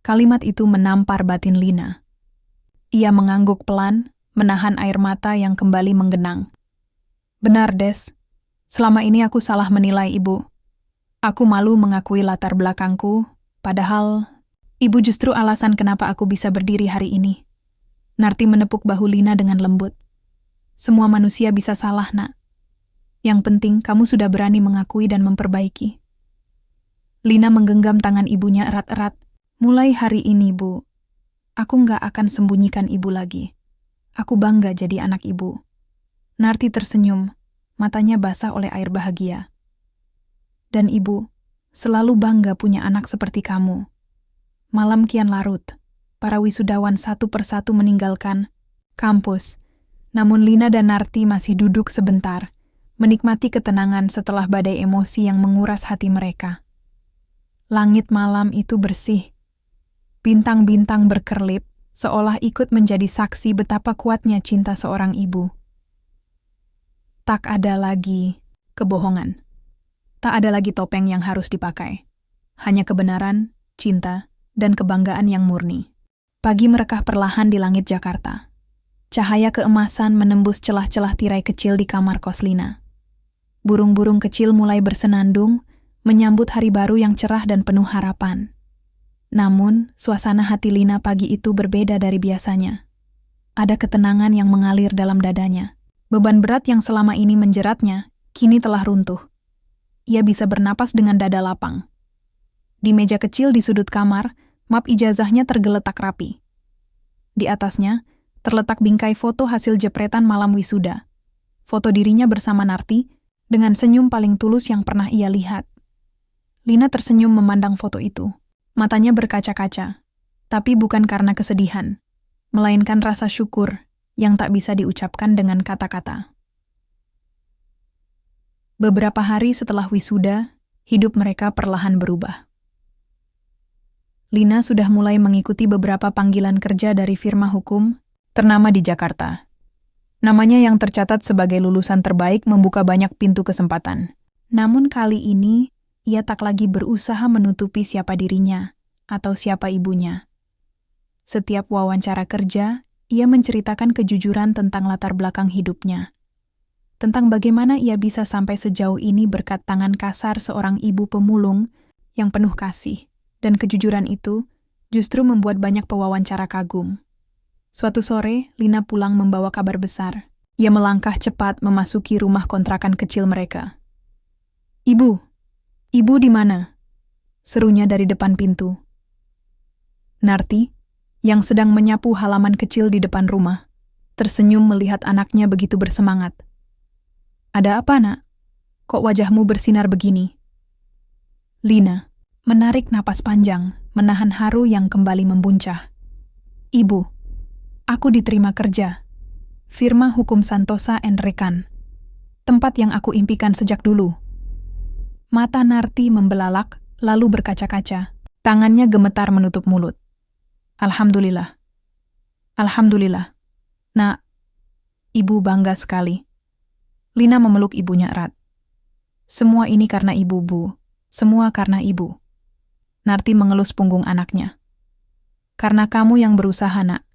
Kalimat itu menampar batin Lina. Ia mengangguk pelan, menahan air mata yang kembali menggenang. "Benar, Des. Selama ini aku salah menilai Ibu. Aku malu mengakui latar belakangku, padahal Ibu justru alasan kenapa aku bisa berdiri hari ini." Narti menepuk bahu Lina dengan lembut. "Semua manusia bisa salah, Nak. Yang penting kamu sudah berani mengakui dan memperbaiki." Lina menggenggam tangan ibunya erat-erat. "Mulai hari ini, Bu, aku nggak akan sembunyikan Ibu lagi. Aku bangga jadi anak Ibu." Narti tersenyum, matanya basah oleh air bahagia. "Dan Ibu selalu bangga punya anak seperti kamu." Malam kian larut. Para wisudawan satu persatu meninggalkan kampus. Namun Lina dan Narti masih duduk sebentar, menikmati ketenangan setelah badai emosi yang menguras hati mereka. Langit malam itu bersih. Bintang-bintang berkerlip, seolah ikut menjadi saksi betapa kuatnya cinta seorang ibu. Tak ada lagi kebohongan. Tak ada lagi topeng yang harus dipakai. Hanya kebenaran, cinta, dan kebanggaan yang murni. Pagi merekah perlahan di langit Jakarta. Cahaya keemasan menembus celah-celah tirai kecil di kamar kos Lina. Burung-burung kecil mulai bersenandung, menyambut hari baru yang cerah dan penuh harapan. Namun, suasana hati Lina pagi itu berbeda dari biasanya. Ada ketenangan yang mengalir dalam dadanya. Beban berat yang selama ini menjeratnya, kini telah runtuh. Ia bisa bernapas dengan dada lapang. Di meja kecil di sudut kamar, map ijazahnya tergeletak rapi. Di atasnya, terletak bingkai foto hasil jepretan malam wisuda. Foto dirinya bersama Narti, dengan senyum paling tulus yang pernah ia lihat. Lina tersenyum memandang foto itu. Matanya berkaca-kaca, tapi bukan karena kesedihan, melainkan rasa syukur yang tak bisa diucapkan dengan kata-kata. Beberapa hari setelah wisuda, hidup mereka perlahan berubah. Lina sudah mulai mengikuti beberapa panggilan kerja dari firma hukum ternama di Jakarta. Namanya yang tercatat sebagai lulusan terbaik membuka banyak pintu kesempatan. Namun kali ini, ia tak lagi berusaha menutupi siapa dirinya atau siapa ibunya. Setiap wawancara kerja, ia menceritakan kejujuran tentang latar belakang hidupnya. Tentang bagaimana ia bisa sampai sejauh ini berkat tangan kasar seorang ibu pemulung yang penuh kasih. Dan kejujuran itu justru membuat banyak pewawancara kagum. Suatu sore, Lina pulang membawa kabar besar. Ia melangkah cepat memasuki rumah kontrakan kecil mereka. "Ibu, ibu di mana?" serunya dari depan pintu. Narti, yang sedang menyapu halaman kecil di depan rumah, tersenyum melihat anaknya begitu bersemangat. "Ada apa, Nak? Kok wajahmu bersinar begini?" Lina menarik napas panjang, menahan haru yang kembali membuncah. "Ibu, aku diterima kerja. Firma Hukum Santosa & Rekan. Tempat yang aku impikan sejak dulu." Mata Narti membelalak, lalu berkaca-kaca. Tangannya gemetar menutup mulut. "Alhamdulillah. Alhamdulillah. Nak, ibu bangga sekali." Lina memeluk ibunya erat. "Semua ini karena ibu, Bu. Semua karena ibu." Narti mengelus punggung anaknya. "Karena kamu yang berusaha, Nak.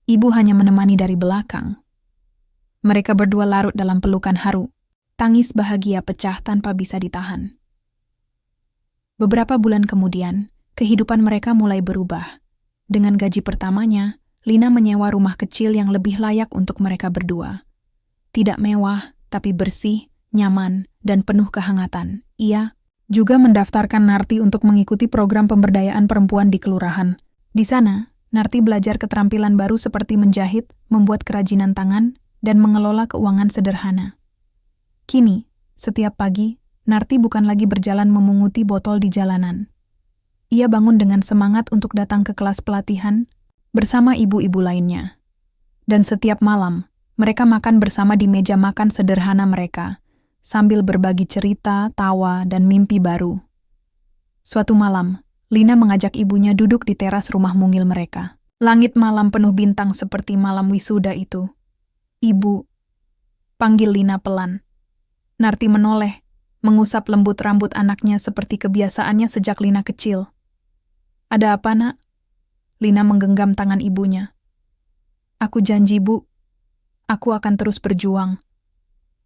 Ibu hanya menemani dari belakang." Mereka berdua larut dalam pelukan haru. Tangis bahagia pecah tanpa bisa ditahan. Beberapa bulan kemudian, kehidupan mereka mulai berubah. Dengan gaji pertamanya, Lina menyewa rumah kecil yang lebih layak untuk mereka berdua. Tidak mewah, tapi bersih, nyaman, dan penuh kehangatan. Ia juga mendaftarkan Narti untuk mengikuti program pemberdayaan perempuan di kelurahan. Di sana, Narti belajar keterampilan baru seperti menjahit, membuat kerajinan tangan, dan mengelola keuangan sederhana. Kini, setiap pagi, Narti bukan lagi berjalan memunguti botol di jalanan. Ia bangun dengan semangat untuk datang ke kelas pelatihan bersama ibu-ibu lainnya. Dan setiap malam, mereka makan bersama di meja makan sederhana mereka, sambil berbagi cerita, tawa, dan mimpi baru. Suatu malam, Lina mengajak ibunya duduk di teras rumah mungil mereka. Langit malam penuh bintang seperti malam wisuda itu. "Ibu," panggil Lina pelan. Narti menoleh, mengusap lembut rambut anaknya seperti kebiasaannya sejak Lina kecil. "Ada apa, Nak?" Lina menggenggam tangan ibunya. "Aku janji, Bu. Aku akan terus berjuang.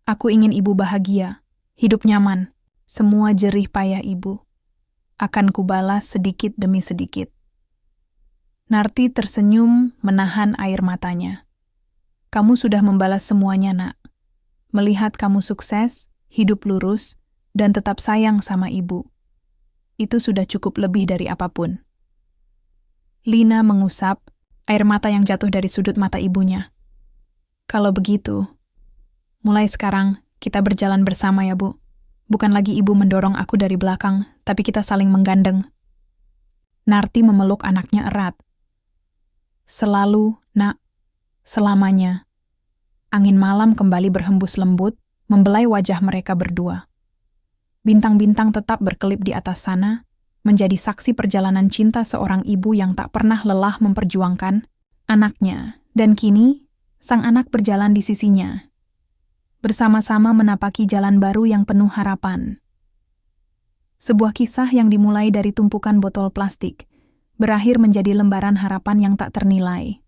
Aku ingin ibu bahagia, hidup nyaman. Semua jerih payah ibu akan kubalas sedikit demi sedikit." Narti tersenyum menahan air matanya. "Kamu sudah membalas semuanya, Nak. Melihat kamu sukses, hidup lurus, dan tetap sayang sama ibu. Itu sudah cukup lebih dari apapun." Lina mengusap air mata yang jatuh dari sudut mata ibunya. "Kalau begitu, mulai sekarang kita berjalan bersama ya, Bu. Bukan lagi ibu mendorong aku dari belakang, tapi kita saling menggandeng." Narti memeluk anaknya erat. "Selalu, Nak. Selamanya." Angin malam kembali berhembus lembut, membelai wajah mereka berdua. Bintang-bintang tetap berkelip di atas sana, menjadi saksi perjalanan cinta seorang ibu yang tak pernah lelah memperjuangkan anaknya. Dan kini, sang anak berjalan di sisinya, bersama-sama menapaki jalan baru yang penuh harapan. Sebuah kisah yang dimulai dari tumpukan botol plastik, berakhir menjadi lembaran harapan yang tak ternilai.